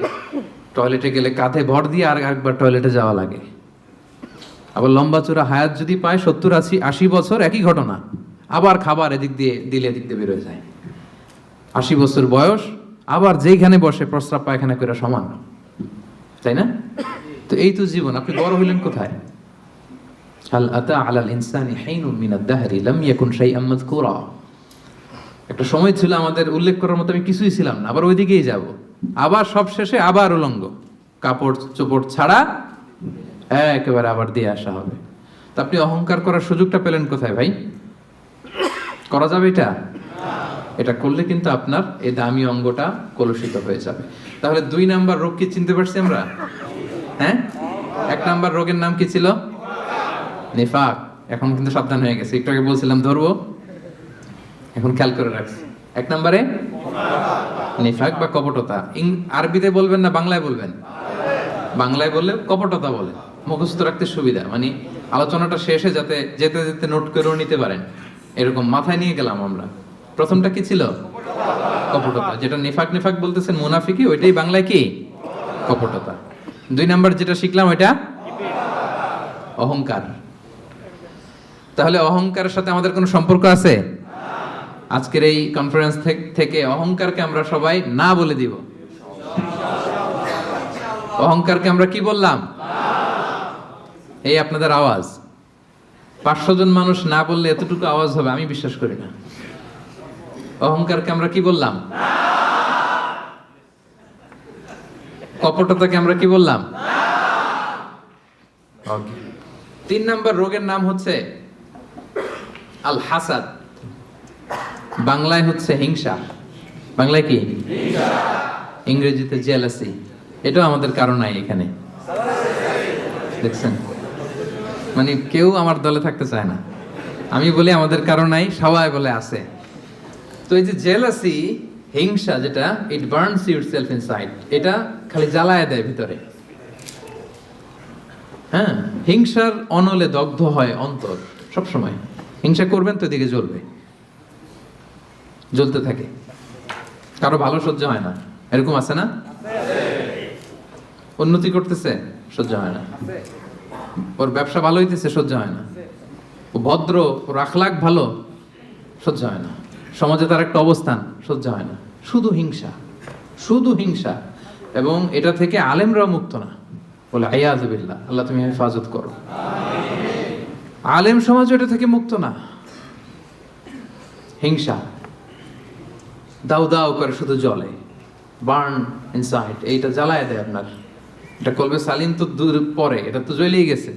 টয়লেটে গেলে কাঁধে ভর দিয়ে আর একবার টয়লেটে যাওয়া লাগে। আবার লম্বা চূড়া হায়াত যদি পায় 70 80 বছর, একই ঘটনা। আবার খাবার এদিক দিয়ে দিলে এদিক দিয়ে বেরোয় যায়। 80 বছর বয়স, আবার যেইখানে বসে প্রস্রাব পায়খানা করে সমান, তাই না? তো এই তো জীবন। আপনি বড় হইলেন কোথায়? হাল আতা আলাল ইনসানি হিনুম মিনাদ দাহরি লাম ইয়াকুন শাইআম মাযকুরা। একটা সময় ছিল আমাদের উল্লেখ করার মতো আমি কিছুই ছিলাম না, আবার ওইদিকেই যাব। আবার সব শেষে আবার উলঙ্গ, কাপড় চোপড় ছাড়া একেবারে আবার দিয়ে আসা হবে। তা আপনি অহংকার করার সুযোগটা পেলেন কোথায় ভাই? করা যাবে এটা? এটা করলে কিন্তু আপনার এই দামি অঙ্গটা কলুষিত হয়ে যাবে। তাহলে 2 নাম্বার রোগ কি চিনতে পারছি আমরা? হ্যাঁ, 1 নাম্বার রোগের নাম কি ছিল? নিফাক। এখন কিন্তু সাবধান হয়ে গেছে, একটু আগে বলছিলাম ধরবো, এখন খেয়াল করে রাখছি। 1 নম্বরে নিফাক বা কপটতা। আরবিতে বলবেন না বাংলায় বলবেন? বাংলায় বললে কপটতা বলে, মুখস্থ রাখতে সুবিধা, মানে আলোচনাটা শেষে যাতে যেতে যেতে নোট করেও নিতে পারেন, এরকম মাথায় নিয়ে গেলাম আমরা। প্রথমটা কি ছিল? কপটতা। যেটা নিফাক নিফাক বলতেছেন মুনাফিকি, ওইটাই বাংলায় কি? কপটতা। 2 নাম্বার যেটা শিখলাম ওইটা অহংকার। তাহলে অহংকারের সাথে আমাদের কোনো সম্পর্ক আছে? আজকের এই কনফারেন্স থেকে অহংকারকে আমরা সবাই না বলে দিব। অহংকারকে আমরা কি বললাম? এই আপনাদের আওয়াজ। 500 জন মানুষ না বললে এতটুকু আওয়াজ হবে আমি বিশ্বাস করি না। অহংকারকে আমরা কি বললাম? কপটতাকে আমরা কি বললাম? ওকে। 3 নাম্বার রোগের নাম হচ্ছে আল হাসাদ। বাংলায় হচ্ছে হিংসা। বাংলায় কি? ইংরেজিতে জেলাসি। এটাও আমাদের কারণ নাই এখানে, দেখছেন? মানে কেউ আমার দলে থাকতে চায় না। আমি বলি আমাদের কারণ নাই, সবাই বলে আছে। তো এই যে জেলাসি, হিংসা, যেটা ইট বার্নস ইউরসেলফ ইনসাইড, এটা খালি জ্বালায় দেয় ভিতরে। হ্যাঁ, হিংসার অনলে দগ্ধ হয় অন্তর সব সময়। হিংসা করবেন তো এদিকে জ্বলবে, জ্বলতে থাকে। কারো ভালো সহ্য হয় না, এরকম আছে না? উন্নতি করতেছে, সহ্য হয় না। ওর ব্যবসা ভালো হইতেছে, সহ্য হয় না। ও ভদ্র, ওর আখলাক ভালো, সহ্য হয় না। সমাজে তার একটা অবস্থান, সহ্য হয় না। শুধু হিংসা, শুধু হিংসা। এবং এটা থেকে আলেমরাও মুক্ত না, বলে আইয়াযু বিল্লাহ, আল্লাহ তুমি হেফাজত করো। আলেম সমাজ এটা থেকে মুক্ত না। হিংসা দাউ দাউ করে শুধু জ্বলে, বার্ন ইনসাইড। এইটা জ্বালায় দেয় আপনার। এটা কলবে সালিম তো দূর পরে, এটা তো জ্বলেই গেছে।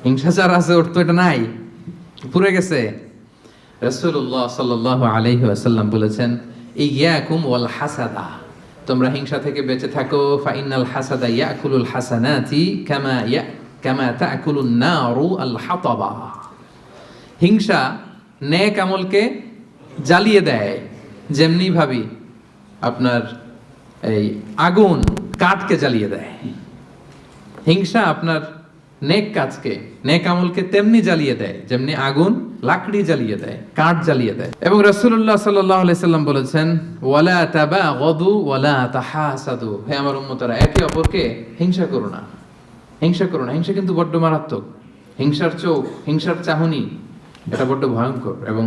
হিংসা যার আছে ওর তো এটা নাই, পুড়ে গেছে। রাসূলুল্লাহ সাল্লাল্লাহু আলাইহি ওয়াসাল্লাম বলেছেন, ইয়াকুম ওয়াল হাসাদা, তোমরা হিংসা থেকে বেঁচে থাকো। ফাইনাল হাসাদা ইয়াকুলুল হাসানাতি কামা তাকুলুন নারু আল হাতাবা। হিংসা নেক আমলকে জ্বালিয়ে দেয়, যেমনি ভাবি আপনার এই আগুন কাঠকে জ্বালিয়ে দেয়। হিংসা আপনার নেক কাজকে, নেক আমলকে তেমনি জ্বালিয়ে দেয় যেমনি আগুন লাকড়ি জ্বালিয়ে দেয়, কাঠ জ্বালিয়ে দেয়। এবং রাসূলুল্লাহ সাল্লাল্লাহু আলাইহি সাল্লাম বলেছেন, ওয়ালা তাবাগাদু ওয়ালা তাহাসাদু, হে আমার উম্মতরা, একে অপরকে হিংসা করো না, হিংসা করো না। হিংসা কিন্তু বড্ড মারাত্মক। হিংসার চোখ, হিংসার চাহনি, এটা বড্ড ভয়ঙ্কর। এবং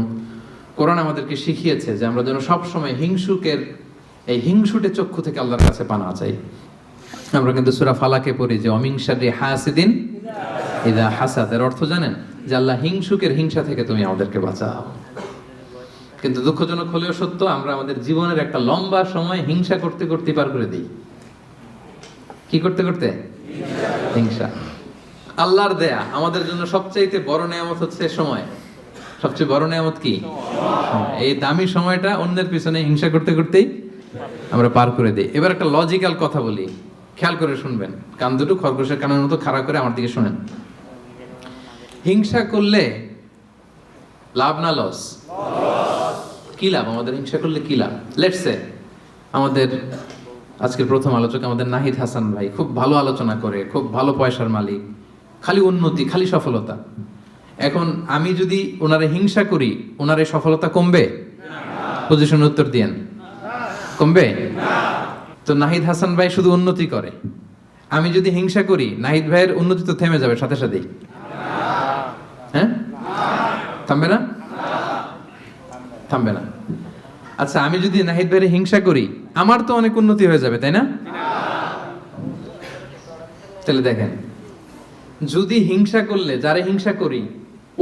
কোরআন আমাদেরকে শিখিয়েছে যে আমরা যেন সবসময় হিংসুকের এই হিংসুটে চক্ষু থেকে আল্লাহর কাছে পানা চাই। আমরা কিন্তু সূরা ফালাকে পড়ি যে অমিন শাররি হাসিদিন ইযা হাসাদ। এর অর্থ জানেন? যে আল্লাহ হিংসুকের হিংসা থেকে তুমি আমাদেরকে বাঁচাও। কিন্তু দুঃখজনক হলেও সত্য, আমরা আমাদের জীবনের একটা লম্বা সময় হিংসা করতে করতে পার করে দিই। কি করতে করতে? হিংসা। আল্লাহর দেয়া আমাদের জন্য সবচেয়ে বড় নিয়ামত হচ্ছে সময়। সবচেয়ে বড় নিয়ামত কি? এই দামি সময়টা অন্যের পিছনে হিংসা করতে করতেই আমরা পার করে দিই। এবার একটা লজিক্যাল কথা বলি, খেয়াল করে শুনবেন। কান দুটো খরগোশের কানের মতো খাড়া করে আমার দিকে শুনেন। হিংসা করলে লাভ না লস? কি লাভ আমাদের হিংসা করলে? কি লাভ? লেটস সে আমাদের আজকের প্রথম আলোচক আমাদের নাহিদ হাসান ভাই খুব ভালো আলোচনা করে, খুব ভালো পয়সার মালিক, খালি উন্নতি, খালি সফলতা। এখন আমি যদি ওনারে হিংসা করি, ওনার এই সফলতা কমবে? পজিশন উত্তর দিয়েন, কমবে? তো নাহিদ হাসান ভাই শুধু উন্নতি করে, আমি যদি হিংসা করি নাহিদ ভাইয়ের উন্নতি তো থেমে যাবে সাথে সাথেই। হ্যাঁ, থামবে না? থামবে না। আচ্ছা, আমি যদি নাহিদ ভাইয়ের হিংসা করি আমার তো অনেক উন্নতি হয়ে যাবে, তাই না? তাহলে দেখেন, যদি হিংসা করলে, যারে হিংসা করি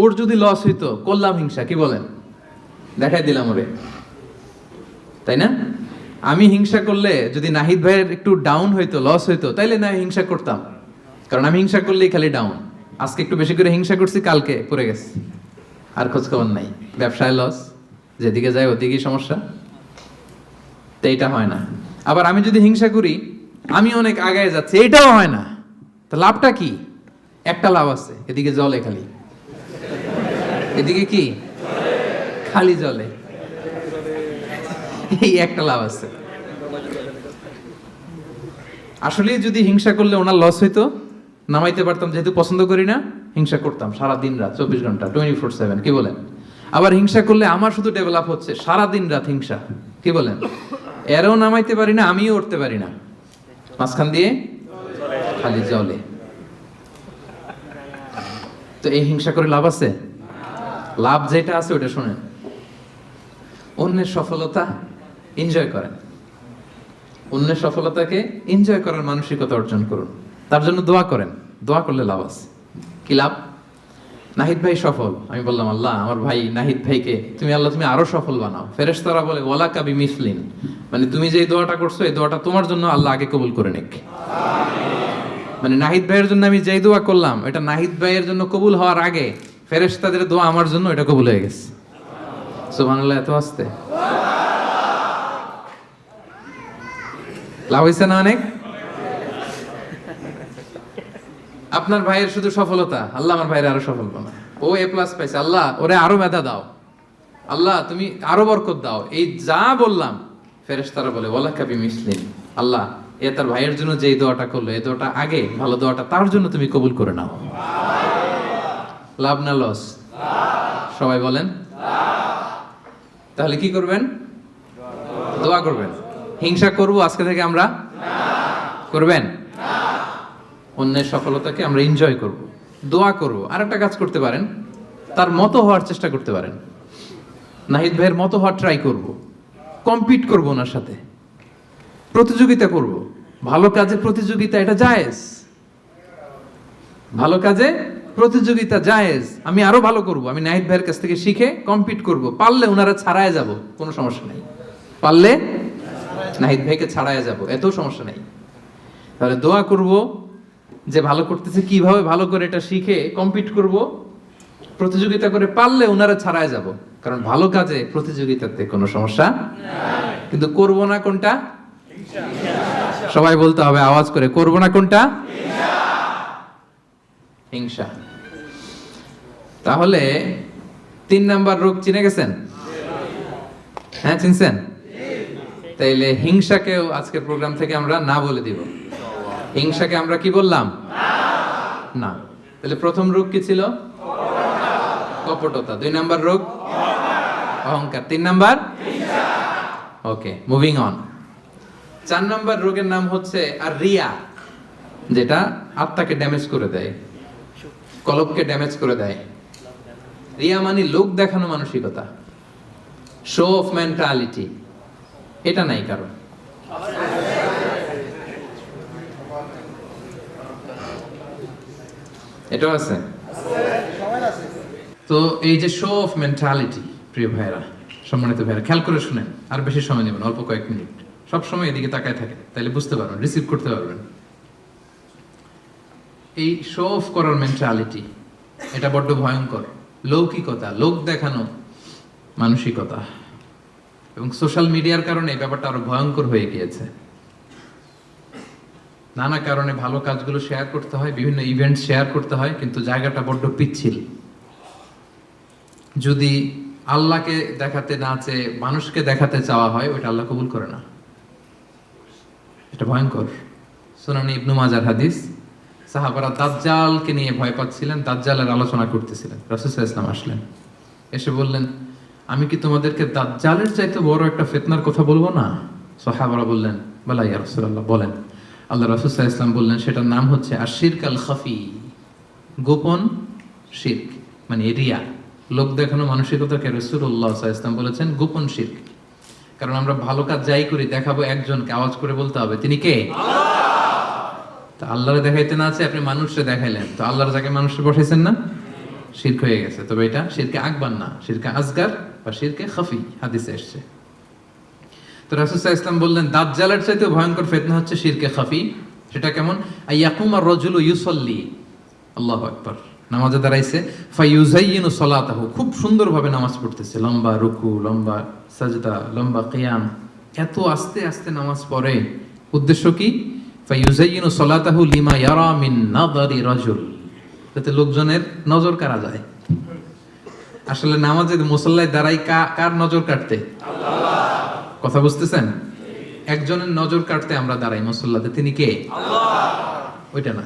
ওর যদি লস হইতো, করলাম হিংসা, কি বলেন? দেখাই দিলাম ওরে, তাই না? আমি হিংসা করলে যদি নাহিদ ভাইয়ের একটু ডাউন হইতো, লস হইতো, তাইলে না হিংসা করতাম, কারণ আমি হিংসা করলেই খালি ডাউন। আজকে একটু বেশি করে হিংসা করছি, কালকে পড়ে গেছে, আর খোঁজ খবর নাই, ব্যবসায় লস, যেদিকে যায় ওদিকেই সমস্যা। তো এইটা হয় না। আবার আমি যদি হিংসা করি আমি অনেক আগায় যাচ্ছি, এটাও হয় না। তো লাভটা কি? একটা লাভ আছে, এদিকে জলে খালি, এদিকে কি খালি জলে, এই একটা লাভ আছে। আসলে যদি হিংসা করলে ওনার লস হইতো, নামাইতে পারতাম, যেহেতু পছন্দ করি না হিংসা করতাম সারা দিন রাত 24 ঘন্টা 24/7, কি বলেন? আবার হিংসা করলে আমার শুধু ডেভেলপ হচ্ছে সারা দিন রাত হিংসা, কি বলেন? এরও নামাইতে পারি না, আমিও উঠতে পারি না, মাঝখান দিয়ে খালি জলে। তো এই হিংসা করে লাভ আছে? লাভ যেটা আছে ওটা শোনেন, অন্যের সফলতা এনজয় করেন, অন্যের সফলতাকে এনজয় করার মানসিকতা অর্জন করুন, তার জন্য দোয়া করেন। দোয়া করলে লাভ আছে। কি লাভ? নাহিদ ভাই সফল, আমি বললাম আল্লাহ আমার ভাই নাহিদ ভাইকে তুমি আল্লাহ তুমি আরো সফল বানাও। ফেরেশতারা বলে ওয়ালা কাবি মিসলিন, মানে তুমি যে দোয়াটা করছো এই দোয়াটা তোমার জন্য আল্লাহ আগে কবুল করে নিক। মানে নাহিদ ভাইয়ের জন্য আমি যেই দোয়া করলাম এটা নাহিদ ভাইয়ের জন্য কবুল হওয়ার আগে ফেরেশতাদের দোয়া আমার জন্য এটা কবুল হয়ে গেছে। সুবহানাল্লাহ, এত আস্তে লাভ হয়েছে না অনেক? আপনার ভাইয়ের শুধু সফলতা, আল্লাহ আমার ভাইয়ের আরো সফল বানাও। ও A+ পাইছে, আল্লাহ ওরে আরো মেধা দাও, আল্লাহ তুমি আরো বরকত দাও। এই যা বললাম ফেরেশতারা বলে ওয়ালা কাবি মিসলিন, আল্লাহ এ তার ভাইয়ের জন্য যে দোয়াটা করলো এই দোয়াটা আগে ভালো দোয়াটা তার জন্য তুমি কবুল করে নাও। লাভ না লস? সবাই বলেন। তাহলে কি করবেন? দোয়া করবেন। হিংসা করব আজকে থেকে আমরা? করবেন? অন্যের সফলতাকে আমরা এনজয় করব, দোয়া করব। আর একটা কাজ করতে পারেন, তার মতো হওয়ার চেষ্টা করতে পারেন। নাহিদ ভাইয়ের মতো হওয়ার ট্রাই করব, কম্পিট করব, ওনার সাথে প্রতিযোগিতা করব। ভালো কাজে প্রতিযোগিতা এটা জায়েজ, ভালো কাজে প্রতিযোগিতা জায়েজ। আমি আরো ভালো করব, আমি নাহিদ ভাইয়ের কাছ থেকে শিখে কম্পিট করব। পারলে ওনারা ছাড়ায় যাব, কোনো সমস্যা নেই। পারলে নাহিদ ভাইকে ছাড়ায় যাব, এত সমস্যা নেই। তাহলে দোয়া করব যে ভালো করতেছে কিভাবে ভালো করে এটা শিখে কম্পিট করব, প্রতিযোগিতা করে পারলে ওনারা ছাড়ায় যাব। কারণ ভালো কাজে প্রতিযোগিতাতে কোনো সমস্যা নাই। কিন্তু করব না কোনটা? সবাই বলতে হবে আওয়াজ করে, করব না কোনটা? হিংসা। তাহলে 3 নাম্বার রোগ চিনে গেছেন? হ্যাঁ চিনছেন? তাইলে হিংসাকেও আজকের প্রোগ্রাম থেকে আমরা না বলে দিব। হিংসাকে আমরা কি বললাম? না। তাহলে প্রথম রোগ কি ছিল? কপটতা। 2 নাম্বার রোগ অহংকার। 3 number okay, moving on. 4 number রোগের নাম হচ্ছে আর রিয়া, যেটা আত্মাকে ড্যামেজ করে দেয়, কলবকে ড্যামেজ করে দেয়। রিয়া মানে লোক দেখানো মানসিকতা, শো অফ মেন্টালিটি। এটা নাই কারণ। এটাও আছে। তো এই যে শো অফ মেন্টালিটি, প্রিয় ভাইরা, সম্মানিত ভাইরা, খেয়াল করে শুনেন, আর বেশি সময় নেবেন, অল্প কয়েক মিনিট। সব সময় এদিকে তাকায় থাকে, তাহলে বুঝতে পারবেন, রিসিভ করতে পারবেন। এই শো অফ করার মেন্টালিটি এটা বড্ড ভয়ঙ্কর। লৌকিকতা, লোক দেখানো মানসিকতা, এবং সোশ্যাল মিডিয়ার কারণে এই ব্যাপারটা আরো ভয়ঙ্কর হয়ে গিয়েছে। নানা কারণে ভালো কাজগুলো শেয়ার করতে হয়, বিভিন্ন ইভেন্ট শেয়ার করতে হয়, কিন্তু জায়গাটা বড্ড পিচ্ছিল। যদি আল্লাহকে দেখাতে না চেয়ে মানুষকে দেখাতে চাওয়া হয়, ওইটা আল্লাহ কবুল করে না। এটা ভয়ঙ্কর। সুনানি ইবনু মাজার হাদিস, সাহাবারা দাজ্জালকে নিয়ে ভয় পাচ্ছিলেন, দাজ্জালের আলোচনা করতেছিলেন। রাসূল সাল্লাল্লাহু আলাইহি ওয়াসাল্লাম আসলেন, এসে বললেন, আমি কি তোমাদেরকে দাজ্জালের চাইতে বড় একটা ফিতনার কথা বলবো না? সাহাবারা বললেন, বলা ইয়া রাসূলুল্লাহ, বলেন। আল্লাহ রাসূল সাল্লাল্লাহু আলাইহি ওয়াসাল্লাম বললেন, সেটার নাম হচ্ছে আশ-শিরক আল খাফি, গোপন শিরক, মানে রিয়া, লোক দেখানো মানসিকতাকে রাসূলুল্লাহ সাল্লাল্লাহু আলাইহি ওয়াসাল্লাম বলেছেন গোপন শিরক। কারণ আমরা ভালো কাজ যাই করি দেখাবো একজনকে, আওয়াজ করে বলতে হবে তিনি কে? তো আল্লাহরে দেখাইতে না আছে, আপনি মানুষকে দেখাইলেন, তো আল্লাহর জায়গায় মানুষকে বসাইছেন না, শিরক হয়ে গেছে। তবে এটা শিরকে আকবার না, শিরকে আসগার বা শিরকে খাফি, হাদিসে এসেছে। তো রাসূল সাল্লাল্লাহু আলাইহি ওয়াসাল্লাম বললেন, দাজ্জালের চাইতে ভয়ঙ্কর ফিতনা হচ্ছে শিরকে খাফি। সেটা কেমন? আইয়াকুম আর রাজুলু ইউসাল্লি, আল্লাহু আকবার, নামাজে দাঁড়াইছে, ফায়ুযায়্যিনু সালাতাহু, খুব সুন্দরভাবে নামাজ পড়তেছে, লম্বা রুকু, লম্বা সাজদা, লম্বা কিয়াম, এত আস্তে আস্তে নামাজ পড়ে। উদ্দেশ্য কি? ফায়ুযায়্যিনু সালাতাহু লিমা ইয়ারা মিন নাযারি রাজুল, যাতে লোকজনের নজর কাড়া যায়। আসলে নামাজে মুসাল্লায় দাঁড়াই কার নজর কাটতে? আল্লাহ। কথা বুঝতেছেন? একজনের নজর কাটতে আমরা দাঁড়াই মুসল্লাতে, তিনি কে? ওইটা না,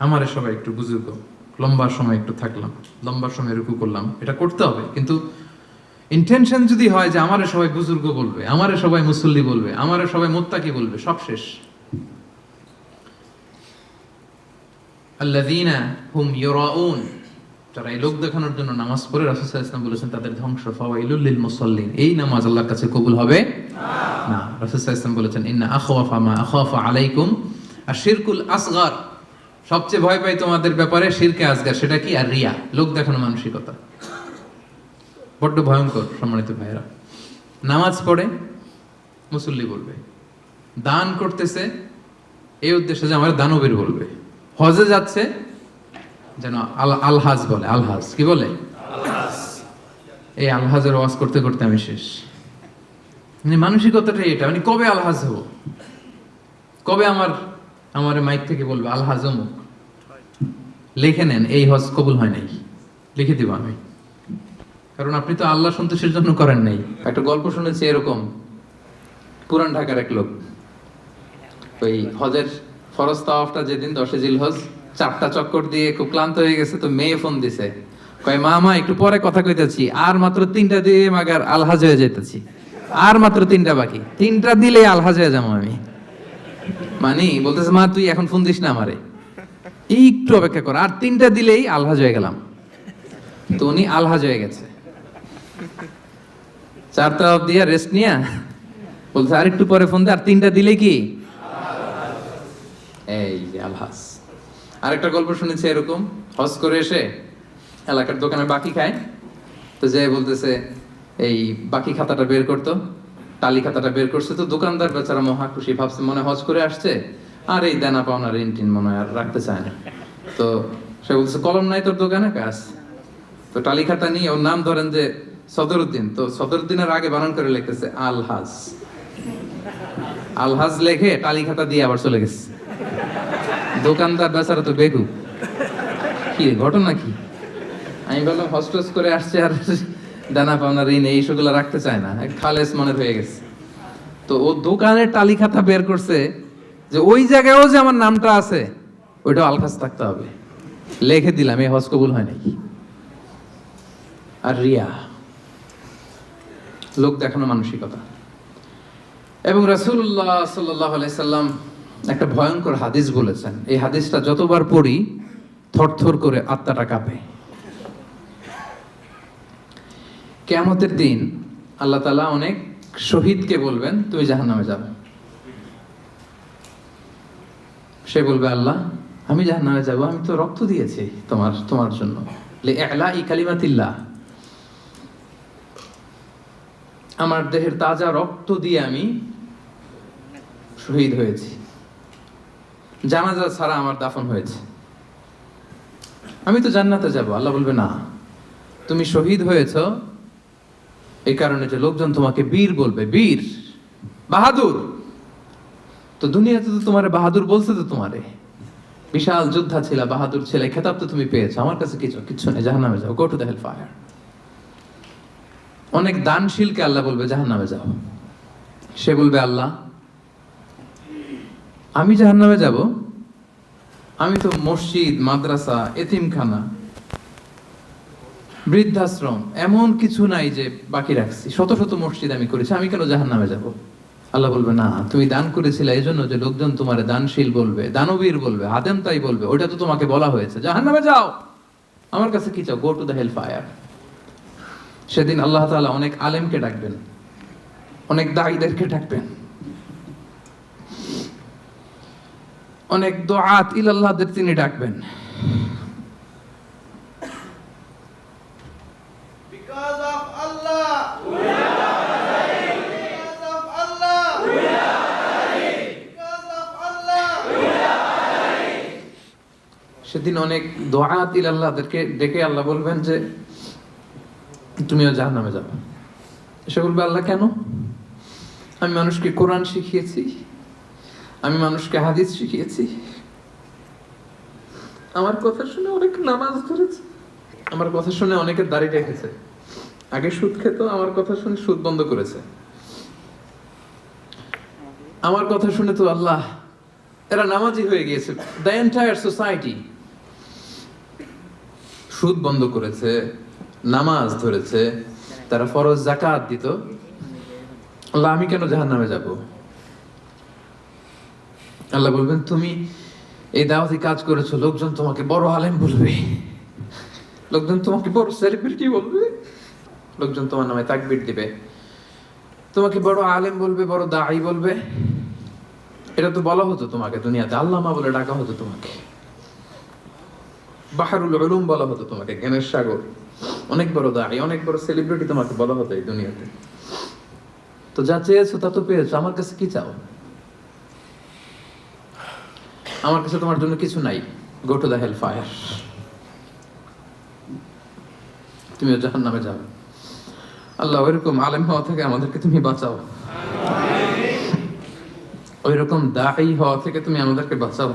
আমারে সবাই একটু বুজুর্গ, লম্বা সময় একটু থাকলাম, লম্বা সময় রুকু করলাম, এটা করতে হবে, কিন্তু ইন্টেনশন যদি হয় যে আমারে সবাই বুজুর্গ বলবে, আমারে সবাই মুসল্লি বলবে, আমারে সবাই মুত্তাকি বলবে, সব শেষ। আল্লাযীনা হুম ইউরাউন, যারা এই লোক দেখানোর জন্য নামাজ পড়ে, রাসূল সাল্লাল্লাহু আলাইহি ওয়াসাল্লাম বলেছেন তাদের ধ্বংস। ফাওয়াইলুল লিল মুসাল্লিন, এই নামাজ আল্লাহর কাছে কবুল হবে না। রাসূল সাল্লাল্লাহু আলাইহি ওয়াসাল্লাম বলেছেন ইন্না আখওয়াফা মা আখাফা আলাইকুম আশ-শিরকুল আসগর, সবচেয়ে ভয় পাই তোমাদের ব্যাপারে শিরকে আসগর। সেটা কি? আর রিয়া, লোক দেখানো মানসিকতা, বড্ড ভয়ঙ্কর। সম্মানিত ভাইয়েরা, নামাজ পড়ে মুসল্লি বলবে, দান করতেছে এই উদ্দেশ্যে যে আমার দানবীর বলবে, হজে যাচ্ছে যেন আলহাজ বলে, আলহাজ কি বলে? এই আলহাজের ওয়াজ করতে করতে আমি শেষ। মানে মানসিকতাটা এটা, মানে কবে আলহাজ হব, কবে আমার মাইক থেকে বলবে আলহাজ অমুক। লিখে নেন, এই হজ কবুল হয় নাই, লিখে দিব আমি, কারণ আপনি তো আল্লাহ সন্তোষের জন্য করেন নাই। একটা গল্প শুনেছি এরকম, পুরান ঢাকার এক লোক, ওই হজের ফরজ তাওয়াফটা যেদিন 10 জিলহজ, 4টা চক্কর দিয়ে খুব ক্লান্ত হয়ে গেছে, তো মেয়ে ফোন দিছে, কয় মামা একটু পরে কথা কইতাছি, আর মাত্র 3টা দিয়ে মাগার আলহাজ হয়ে যাইতাছি, আর মাত্র 3টা বাকি, 3টা দিলেই আলহাজ হয়ে যাবো আমি। মানে বলতেছে মা তুই এখন ফোন দিস না আমারে, একটু অপেক্ষা কর, আর 3টা দিলেই আলহাজ হয়ে গেলাম। তো উনি আলহাজ হয়ে গেছে, 4টা দিয়ে রেস্ট নিয়া বলছে আর একটু পরে ফোন দে, আর 3টা দিলে কি এই যে আলহাজ। আরেকটা গল্প শুনেছি এরকম, হজ করে এসে এলাকার দোকানে বাকি খায়, তো যে বলতেছে এই বাকি খাতাটা বের করতো, টালি খাতাটা বের করছে, তো দোকানদার বেচারা মহা খুশি, ভাবছে মনে হজ করে আসছে, আর এই দেনা পাওনা ঋণ টিন মনে হয় আর রাখতে চায় না। তো সে বলছে কলম নাই তোর দোকানে? কাজ। তো টালি খাতা নিয়ে, ওর নাম ধরেন যে সদরউদ্দিন, তো সদরউদ্দিনের আগে বানান করে লিখতেছে আলহাজ, আলহাজ লেখে টালি খাতা দিয়ে আবার চলে গেছে। দোকানদার বেচারা তো বেগু, কি ঘটনা কি? আমি বললাম হস্টেস করে আসছে আর দানা পাওনা ঋণ এই সেগুলো রাখতে চায় না, খালেস মনের হয়ে গেছে। তো ও দোকানের টালি খাতা বের করছে যে ওই জায়গায়ও যে আমার নামটা আছে ওইটাও আলখাস থাকতে হবে, লিখে দিলাম, এই হজ কবুল হয় নাই। আর রিয়া, লোক দেখানো মানসিকতা। এবং রাসূলুল্লাহ সাল্লাল্লাহু আলাইহি সাল্লাম একটা ভয়ঙ্কর হাদিস বলেছেন, এই হাদিসটা যতবার পড়ি থরথর করে আত্মাটা কাঁপে। কিয়ামতের দিন আল্লাহ তাআলা অনেক শহীদকে বলবেন তুমি জাহান্নামে যাও। সে বলবে আল্লাহ আমি জাহান্নামে যাব, আমি তো রক্ত দিয়েছি তোমার জন্য, লিইলাই কালিমাতিল্লাহ, আমার দেহের তাজা রক্ত দিয়ে আমি শহীদ হয়েছি, জানাজা ছাড়া আমার দাফন হয়েছে, আমি তো জান্নাতে যাব। আল্লাহ বলবে না, তুমি শহীদ হয়েছ এই কারণে যে লোকজন তোমাকে বীর বলবে, বীর বাহাদুর। তো দুনিয়াতে তো তোমারে বাহাদুর বলছে, তো তোমারে বিশাল যোদ্ধা ছিল, বাহাদুর ছিল, খেতাব তো তুমি পেয়েছো, আমার কাছে কিচ্ছু নেই, জাহান্নামে যাও, go to the hell fire. অনেক দানশীলকে আল্লাহ বলবে জাহান্নামে যাও। সে বলবে আল্লাহ আমি জাহান্নামে যাব, আমি তো মসজিদ, মাদ্রাসা, এতিমখানা, বৃদ্ধাশ্রম এমন কিছু নাই যে বাকি রাখছি, শত শত মসজিদ আমি করেছি, আমি কেন জাহান্নামে যাব? আল্লাহ বলবে না, তুমি দান করেছিলে এই জন্য যে লোকজন তোমারে দানশীল বলবে, দানবীর বলবে, আদেম তাই বলবে, ওইটা তো তোমাকে বলা হয়েছে, জাহান্নামে যাও, আমার কাছে কি চাও, go to the hell fire. সেদিন আল্লাহ তাআলা অনেক আলেমকে ডাকবেন, অনেক দাঈদেরকে ডাকবেন, অনেক দুআত ইলাল্লাহদের তিনি ডাকবেন। Because of Allah, we are ready. Because of Allah, we are ready. Because of Allah, we are ready. সেদিন অনেক দুআত ইলাল্লাহদেরকে ডেকে আল্লাহ বলবেন যে তুমিও জাহান্নামে যাবে। সে বলবে আল্লাহ কেন? আমি মানুষকে কোরআন শিখিয়েছি, আমি মানুষকে হাদিস শিখিয়েছি, আমার কথা শুনে অনেক নামাজ ধরেছে, আমার কথা শুনে অনেকের দাড়ি রেখেছে, আগে সুদ খেত, আমার কথা শুনে সুদ বন্ধ করেছে। আমার কথা শুনে তো আল্লাহ, এরা নামাজি হয়ে গিয়েছে। দ্য এন্টায়ার সোসাইটি সুদ বন্ধ করেছে, নামাজ ধরেছে, তারা ফরজ যাকাত দিত। আল্লাহ, আমি কেন জাহান্নামে যাব? আল্লাহ বলবেন, তুমি এই দাওয়াতি কাজ করেছো, লোকজন তোমাকে বড় আলেম বলবে, লোকজন তোমাকে বড় সেলিব্রিটি বলবে, লোকজন তোমার নামে তাকবীর দিবে, তোমাকে বড় আলেম বলবে, বড় দাঈ বলবে। এটা তো বলা হতো তোমাকে দুনিয়াতে, আল্লামা বলে ডাকা হতো তোমাকে, বাহরুল উলুম বলা হতো তোমাকে, জ্ঞানের সাগর, অনেক বড় দাঈ, অনেক বড় সেলিব্রিটি তোমাকে বলা হতো এই দুনিয়াতে। তো যা চেয়েছো তা তো পেয়েছো, আমার কাছে কি চাও? আমার কাছে তোমার জন্য কিছু নাই। Go to the hell fire, তুমিও জাহান্নামে যাও। আল্লাহ, ওইরকম আলেম হওয়া থেকে আমাদেরকে তুমি বাঁচাও, ওইরকম দাঈ হওয়া থেকে তুমি আমাদেরকে বাঁচাও।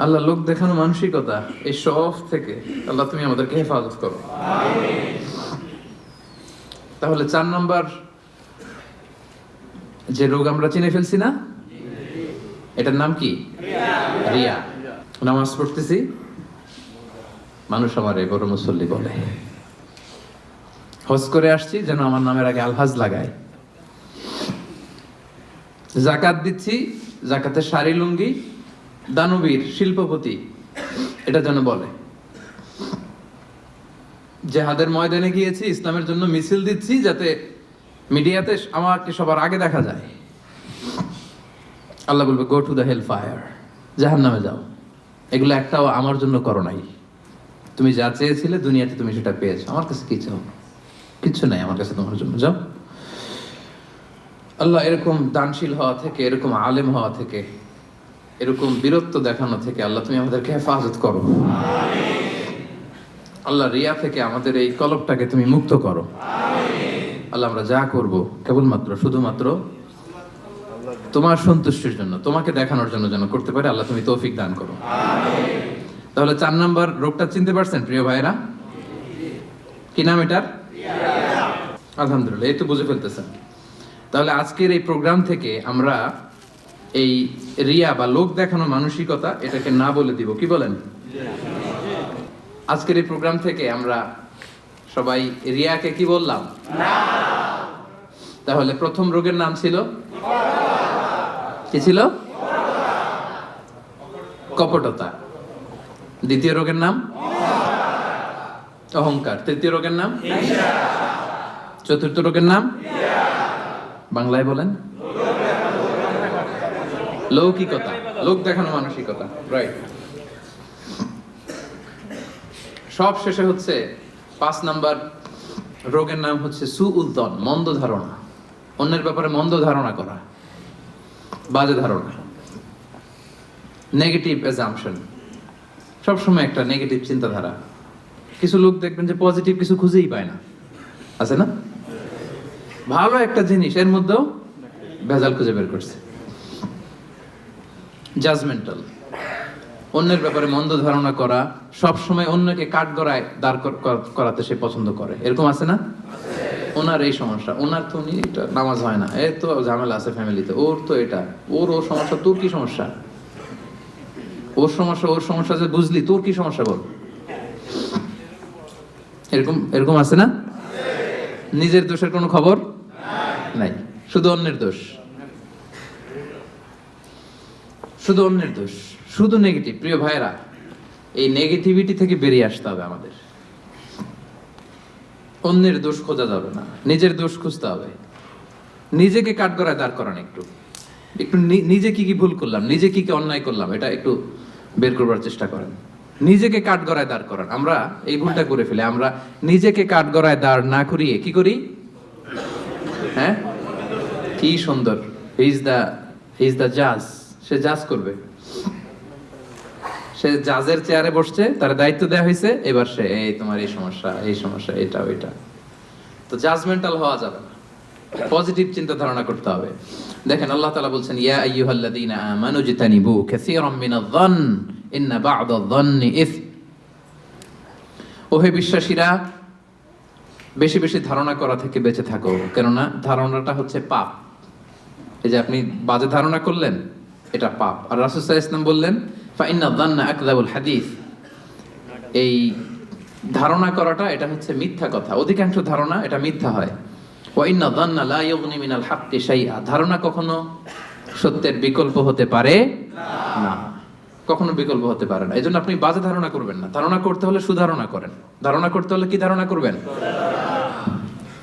আল্লাহ, লোক দেখানো মানসিকতা, এই সব থেকে আল্লাহ তুমি আমাদেরকে হেফাজত করো। তাহলে 4 নম্বর যে রোগ আমরা চিনে ফেলছি না, এটার নাম কি? রিয়া। নামাজ পড়তেছি, মানুষ আমার বড় মুসল্লি বলে। হজ করে আসছি, যেন আমার নামের আগে আলহাজ লাগায়। জাকাত দিচ্ছি, জাকাতের শাড়ি লুঙ্গি দানবীর শিল্পপতি, এটা যেন বলে। জেহাদের ময়দানে গিয়েছি, ইসলামের জন্য মিছিল দিচ্ছি, যাতে মিডিয়াতে আমাকে সবার আগে দেখা যায়। আল্লাহ বলবে, go to the hell fire, জাহান্নামে যাও। এগুলো একটাও আমার জন্য করো নাই। তুমি যা চেয়েছিলে দুনিয়াতে তুমি সেটা পেয়েছো, আমার কাছে কি চাও? কিচ্ছু নাই আমার কাছে তোমার জন্য, যাও। আল্লাহ, এরকম দানশীল হওয়া থেকে, এরকম আলেম হওয়া থেকে, এরকম বীরত্ব দেখানো থেকে আল্লাহ তুমি আমাদেরকে হেফাজত করো। আল্লাহ, রিয়া থেকে আমাদের এই কলবটাকে তুমি মুক্ত করো। আল্লাহ, আমরা যা করব কেবলমাত্র শুধুমাত্র তোমার সন্তুষ্টির জন্য, তোমাকে দেখানোর জন্য যেন করতে পারে। আল্লাহ, তুমি তৌফিক দান করো। তাহলে 4 নম্বর রোগটা চিনতে পারছেন প্রিয় ভাইরা? কি নাম এটার? আলহামদুলিল্লাহ, এই তো বুঝে ফেলতেছেন। তাহলে আজকের এই প্রোগ্রাম থেকে আমরা এই রিয়া বা লোক দেখানো মানসিকতা, এটাকে না বলে দিব। কি বলেন? আজকের এই প্রোগ্রাম থেকে আমরা সবাই রিয়াকে কি বললাম? তাহলে প্রথম রোগের নাম ছিল কি? ছিল কপটতা। দ্বিতীয় রোগের নাম অহংকার। তৃতীয় রোগের নাম, চতুর্থ রোগের নাম বাংলায় বলেন লৌকিকতা, লোক দেখানো মানসিকতা। রাইট। সব শেষে হচ্ছে 5 নাম্বার রোগের নাম হচ্ছে সুউদ্দন, মন্দ ধারণা। অন্যের ব্যাপারে মন্দ ধারণা করা, বাজে ধারণা, নেগেটিভ অ্যাজাম্পশন। সবসময় একটা নেগেটিভ চিন্তাধারা। কিছু লোক দেখবেন যে পজিটিভ কিছু খুঁজেই পায় না, আছে না? ভালো একটা জিনিস এর মধ্যেও ভেজাল খুঁজে বের করছে। জাজমেন্টাল, অন্যের ব্যাপারে মন্দ ধারণা করা, সবসময় অন্যকে কাঠগড়ায় দাঁড় করাতে সে পছন্দ করে। এরকম আছে না? ওনার এই সমস্যা, ওনার তো উনি এটা নামাজ হয় না, এর তো ঝামেলা আছে ফ্যামিলিতে, ওর তো এটা, ওর সমস্যা, তোর কি সমস্যা? ওর সমস্যা যে বুঝলি, তোর কি সমস্যা বল? এরকম আছে না? নিজের দোষের কোনো খবর নাই, শুধু অন্যের দোষ, শুধু অন্যের দোষ, শুধু নেগেটিভ। প্রিয় ভাইরা, এই নেগেটিভিটি থেকে বেরিয়ে আসতে হবে আমাদের। অন্যের দোষ খোঁজা যাবে না, নিজের দোষ খুঁজতে হবে। নিজেকে কাঠগড়ায় দাঁড় করান, একটু নিজে কি কি ভুল করলাম, নিজে কি কি অন্যায় করলাম, এটা একটু বের করবার চেষ্টা করেন। নিজেকে কাঠগড়ায় দাঁড় করান। আমরা এই ভুলটা করে ফেলি, আমরা নিজেকে কাঠগড়ায় দাঁড় না করিয়ে কি করি? হ্যাঁ, কি সুন্দর, হি ইজ দ্য জাজ, সে জাজ করবে। সে জাজের চেয়ারে বসছে, তার দায়িত্ব দেওয়া হয়েছে, এবার সে এই তোমার এই সমস্যা, এটা ওইটা। তো জাজমেন্টাল হওয়া যাবে না, পজিটিভ চিন্তা ধারণা করতে হবে। দেখেন আল্লাহ তাআলা বলছেন, ইয়া আইয়ুহাল্লাযীনা আমানু জিতানিবু কাসীরাম মিনায-যন্ন ইন্না বা'দায-যন্নি ইসম। ওহে বিশ্বাসীরা, বেশি বেশি ধারণা করা থেকে বেঁচে থাকো, কেননা ধারণাটা হচ্ছে পাপ। এই যে আপনি বাজে ধারণা করলেন, এটা পাপ। আর রাসূল সাল্লাল্লাহু আলাইহি ওয়াসাল্লাম বললেন ফাইন্না যান্না আকযাবুল হাদিস, এই ধারণা করাটা এটা হচ্ছে মিথ্যা কথা, অধিকাংশ ধারণা এটা মিথ্যা হয়। ওয়া ইন্না যান্না লা ইউগনি মিনাল হাক্কি শাইআ, ধারণা কখনো সত্যের বিকল্প হতে পারে না, কখনো বিকল্প হতে পারে না। এজন্য আপনি বাজে ধারণা করবেন না। ধারণা করতে হলে সুধারণা করেন। ধারণা করতে হলে কি ধারণা করবেন?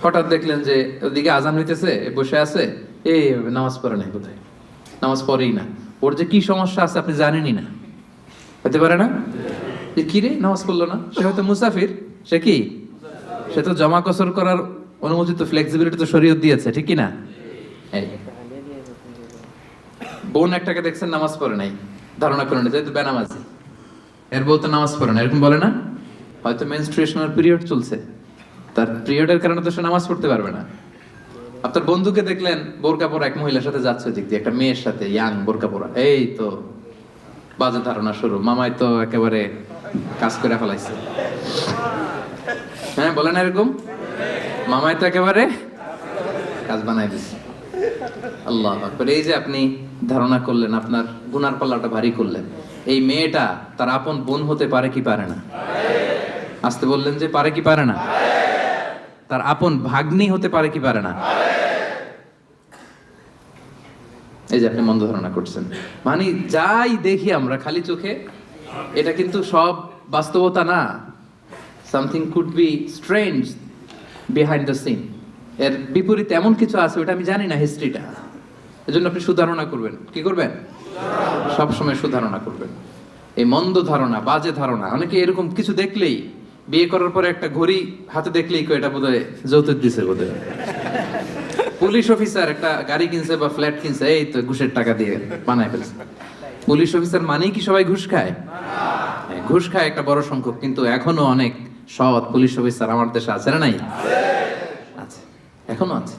হঠাৎ দেখলেন যে ওদিকে আজান হইতেছে, বসে আছে, এই নামাজ পড়ে নাই, কোথায় নামাজ পড়েই না, ওর যে কি সমস্যা আছে আপনি জানেনই না, হতে পারে না? যে কি রে নামাজ পড়লো না, সে হয়তো মুসাফির, সে কি, সে তো জমা কসর করার অনুমতি তো, ফ্লেক্সিবিলিটি তো শরীয়ত দিয়েছে, ঠিক কি না? এই বোন একটাকে দেখছেন নামাজ পড়ে নাই, ধারণা করেন যেহেতু বেনামাজি, এর বউ তো নামাজ পড়ে না, এরকম বলে না? হয়তো মেনস্ট্রুয়েশনাল পিরিয়ড চলছে, তার পিরিয়ডের কারণে তো সে নামাজ পড়তে পারবে না। আপনার বন্ধুকে দেখলেন বোরকা পরা এক মহিলার সাথে যাচ্ছে দিক দিয়ে, একটা মেয়ের সাথে, ইয়াং বোরকা পরা, এই তো বাজে ধারণা শুরু, মামাই তো একেবারে কাজ করে ফেলাইছে। হ্যাঁ বলেন এরকম, মামাই তো একেবারে কাজ বানাই দিছে। আল্লাহ আকবার। এই যে আপনি ধারণা করলেন, আপনার গুনার পাল্লাটা ভারী করলেন। এই মেয়েটা তার আপন বোন হতে পারে কি পারে না? আসতে বললেন যে পারে কি পারে না? তার আপন ভাগ্নি হতে পারে কি পারে না? এই যে আপনি মন্দ ধারণা করছেন, মানে যাই দেখি আমরা খালি চোখে, এটা কিন্তু সব বাস্তবতা না। Something could be strange behind the scene, এর বিপরীতে এমন কিছু আছে ওটা আমি জানি না হিস্ট্রিটা। এজন্য আপনি সুধারণা করবেন। কি করবেন? সবসময় সুধারণা করবেন। এই মন্দ ধারণা, বাজে ধারণা, অনেকে এরকম কিছু দেখলেই, বিয়ে করার পরে একটা ঘড়ি হাতে দেখলেই এটা বোধহয় যৌতুক দিছে, বোধহয় পুলিশ অফিসার একটা গাড়ি কিনছে বা ফ্ল্যাট কিনছে, এই তো ঘুষের টাকা দিয়ে বানায় ফেলছে। পুলিশ অফিসার মানেই কি সবাই ঘুষ খায়? ঘুষ খায় একটা বড় সংখ্যক, কিন্তু এখনো অনেক সৎ পুলিশ অফিসার আমার দেশে আছে না? নাই? আছে, এখনো আছে।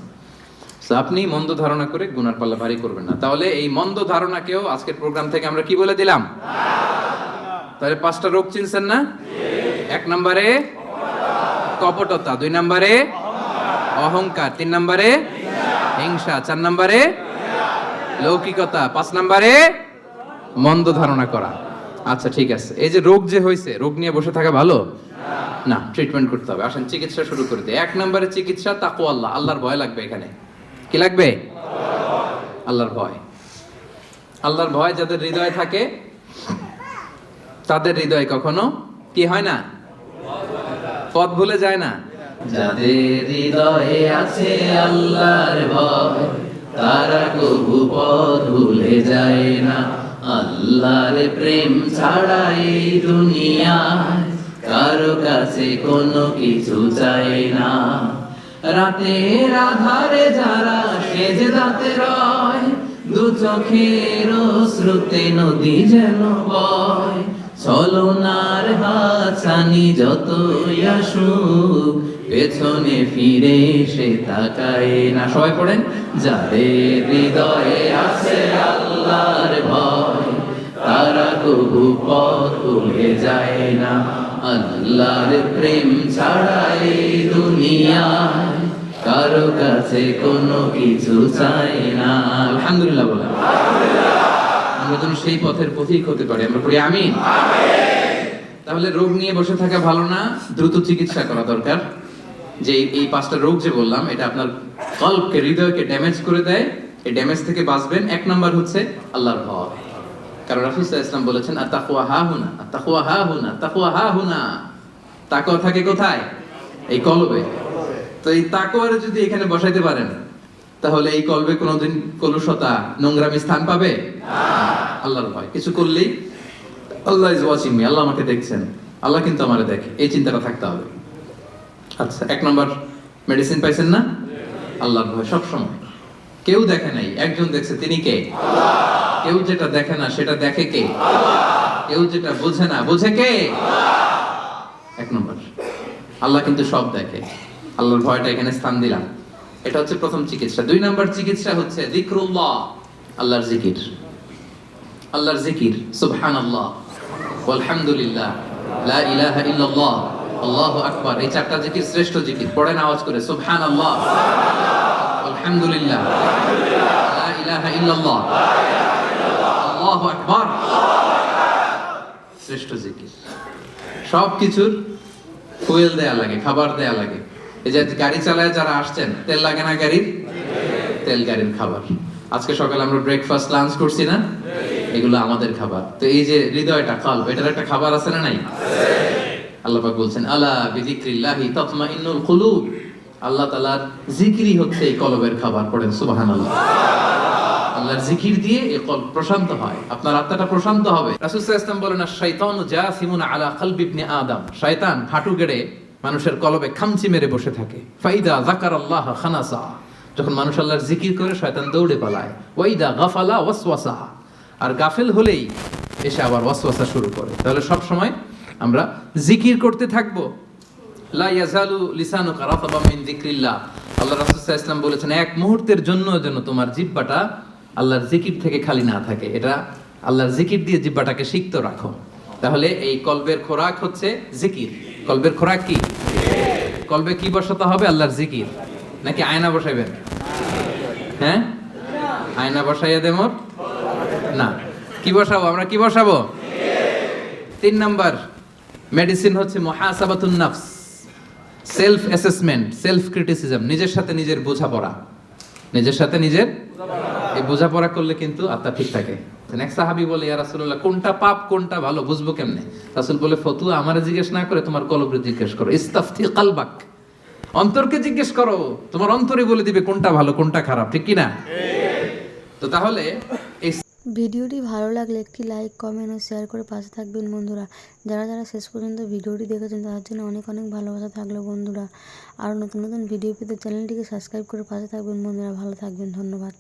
তো আপনি মন্দ ধারণা করে গুনার পাল্লা ভারী করবেন না। তাহলে এই মন্দ ধারণাকেও আজকের প্রোগ্রাম থেকে আমরা কি বলে দিলাম? তাহলে 5টা রোগ চিনছেন না? 1 নম্বরে কপটতা, 2 নম্বরে অহংকার, 3 নম্বরে হিংসা, 4 নম্বরে লৌকিকতা, 5 নম্বরে মন্দ ধারণা করা। আচ্ছা ঠিক আছে, এই যে রোগ যে হয়েছে, রোগ নিয়ে বসে থাকা ভালো না, ট্রিটমেন্ট করতে হবে। আসেন চিকিৎসা শুরু করে দিই। 1 নম্বরে চিকিৎসা তাকওয়া আল্লাহ, আল্লাহর ভয় লাগবে। এখানে কি লাগবে? আল্লাহর ভয়। আল্লাহর ভয় যাদের হৃদয়ে থাকে, তাদের হৃদয় কখনো কি হয় না? পথ ভুলে যায় না। যাদের হৃদয়ে আছে আল্লাহর ভয়, তারা কবু পথ ভুলে যায় না। আল্লাহর প্রেম ছাড়া এই দুনিয়ায় কারো কাছে কোনো কিছু চাই না। রাতের আধারে যারা সেজদাতে রয়, দু চোখের শ্রুতে নদী যেন বয়। ছলনার হাতছানি যতই আসুক, পেছনে ফিরে সে তাকায় না। সবাই পড়েন, যাদের হৃদয়ে আছে আল্লাহর ভয়, তারা কবু পথ ভুলে যায় না। আল্লাহর প্রেম ছাড়া এই দুনিয়ায় কারো কাছে কোনো কিছু চাই না। আলহামদুলিল্লাহ বলে আমরা যেন সেই পথের পথিক হতে পারি। আমরা পড়ি আমিন। তাহলে রোগ নিয়ে বসে থাকা ভালো না, দ্রুত চিকিৎসা করা দরকার। যে এই 5টা রোগ যে বললাম, এটা আপনার কলবকে, হৃদয়কে ড্যামেজ করে দেয়। এই ড্যামেজ থেকে বাঁচবেন। 1 নাম্বার হচ্ছে আল্লাহর ভয়। কারণ রাসূল সাল্লাল্লাহু আলাইহি ওয়াসাল্লাম বলেছেন আত-তাকওয়া হাহুনা, আত-তাকওয়া হাহুনা, তাকওয়া হাহুনা। তাকওয়া থাকে কোথায়? এই কলবে। তো এই তাকওয়ারে যদি এখানে বসাইতে পারেন, তাহলে এই কলবে কোনোদিন কলুষতা, নোংরামি স্থান পাবে না। আল্লাহর ভয়, কিছু করলেই আল্লাহ ইজ ওয়াচিং মি, আল্লাহ আমাকে দেখছেন, আল্লাহ কিন্তু আমারে দেখে, এই চিন্তাটা থাকতে হবে। আচ্ছা, 1 নম্বর মেডিসিন পাইছেন না? আল্লাহর ভয় সব সময়। কেউ দেখে নাই, একজন দেখছে, তিনি কে? আল্লাহ। কেউ যেটা দেখে না সেটা দেখে কে? আল্লাহ। কেউ যেটা বোঝে না বোঝে কে? আল্লাহ। 1 নম্বর, আল্লাহ কিন্তু সব দেখে। আল্লাহর ভয়টা এখানে স্থান দিলাম। এটা হচ্ছে প্রথম চিকিৎসা। 2 নম্বর চিকিৎসা হচ্ছে যিকরুল্লাহ, আল্লাহর জিকির। আল্লাহর জিকির, সুবহানাল্লাহ, আলহামদুলিল্লাহ, লা ইলাহা ইল্লাল্লাহ, আল্লাহু আকবার। এই 4টা জিকির শ্রেষ্ঠ জিকির। পড়েন আওয়াজ করে, সুবহানাল্লাহ, আলহামদুলিল্লাহ, লা ইলাহা ইল্লাল্লাহ, আল্লাহু আকবার। শ্রেষ্ঠ জিকির। সব কিছুর ফুয়েল দেয়া লাগে, খাবার দেয়া লাগে। এই যে গাড়ি চালায় যারা আসছেন, তেল লাগে না গাড়ির? তেল গাড়ির খাবার। আজকে সকালে আমরা ব্রেকফাস্ট লাঞ্চ করছি না, এগুলো আমাদের খাবার। তো এই যে হৃদয়টা, কলব, এটার একটা খাবার আছে না নাই? আল্লাহ পাক বলছেন আলা বিযিকরিল্লাহি তাতমাইন্নুল কুলুব, আল্লাহ তাআলার জিকিরই হচ্ছে এই কলবের খাবার। পড়েন সুবহানাল্লাহ। আল্লাহর জিকির দিয়ে এই কলব প্রশান্ত হয়, আপনার আত্মাটা প্রশান্ত হবে। রাসূল সাল্লাল্লাহু আলাইহি ওয়াসাল্লাম বলেন আশ-শাইতানু জাসিমুন আলা কলবি ইবনে আদম, শয়তান হাঁটু গেড়ে মানুষের কলবে খামচি মেরে বসে থাকে। ফাইদা যাকারাল্লাহ খানাসা, যখন মানুষ আল্লাহর জিকির করে শয়তান দৌড়ে পালায়। ওয়াইদা গাফালা ওয়াসওয়াসা, আর গাফেল হলেই এসে আবার ওয়াসওয়াসা শুরু করে। তাহলে সব সময় আমরা জিকির করতে থাকবো। লা ইয়াজালু লিসানুকা রাতাবাম মিন যিকরিল্লাহ, আল্লাহ রাসূল সাল্লাল্লাহু আলাইহি ওয়াসাল্লাম বলেছেন এক মুহূর্তের জন্য যেন তোমার জিহ্বাটা আল্লাহর জিকির থেকে খালি না থাকে। এটা আল্লাহর জিকির দিয়ে জিহ্বাটাকে সিক্ত রাখো। তাহলে এই কলবের খোরাক হচ্ছে জিকির। কলবের খোরাক কি? কলবে কি বসাতে হবে? আল্লাহর জিকির। নাকি আয়না বসাইবেন? হ্যাঁ, আয়না বসাইয়া দেমর না, কি বসাবো আমরা? কি বসাবো? 3 নাম্বার মেডিসিন হচ্ছে মুহাসাবাতুন নাফস, সেলফ অ্যাসেসমেন্ট, সেলফ ক্রিটিসিজম, নিজের সাথে নিজের বোঝাপড়া। নিজের সাথে নিজের এই বোঝাপড়া করলে কিন্তু আত্মা ঠিক থাকে। এক সাহাবী বলে ইয়া রাসূলুল্লাহ কোনটা পাপ কোনটা ভালো বুঝবো কেমনে? রাসূল বলে ফতুয়া আমারে জিজ্ঞেস না করে তোমার কলবকে জিজ্ঞেস করো। ইস্তাফতি কলবাক, অন্তরকে জিজ্ঞেস করো, তোমার অন্তরে বলে দিবে কোনটা ভালো কোনটা খারাপ, ঠিক কি না? তো তাহলে এই ভিডিওটি ভালো লাগলে একটি লাইক, কমেন্ট ও শেয়ার করে পাশে থাকবেন বন্ধুরা। যারা যারা শেষ পর্যন্ত ভিডিওটি দেখেছেন তাদের জন্য অনেক অনেক ভালোবাসা থাকলো বন্ধুরা। আর নতুন নতুন ভিডিও পেতে চ্যানেলটিকে সাবস্ক্রাইব করে পাশে থাকবেন বন্ধুরা। ভালো থাকবেন, ধন্যবাদ।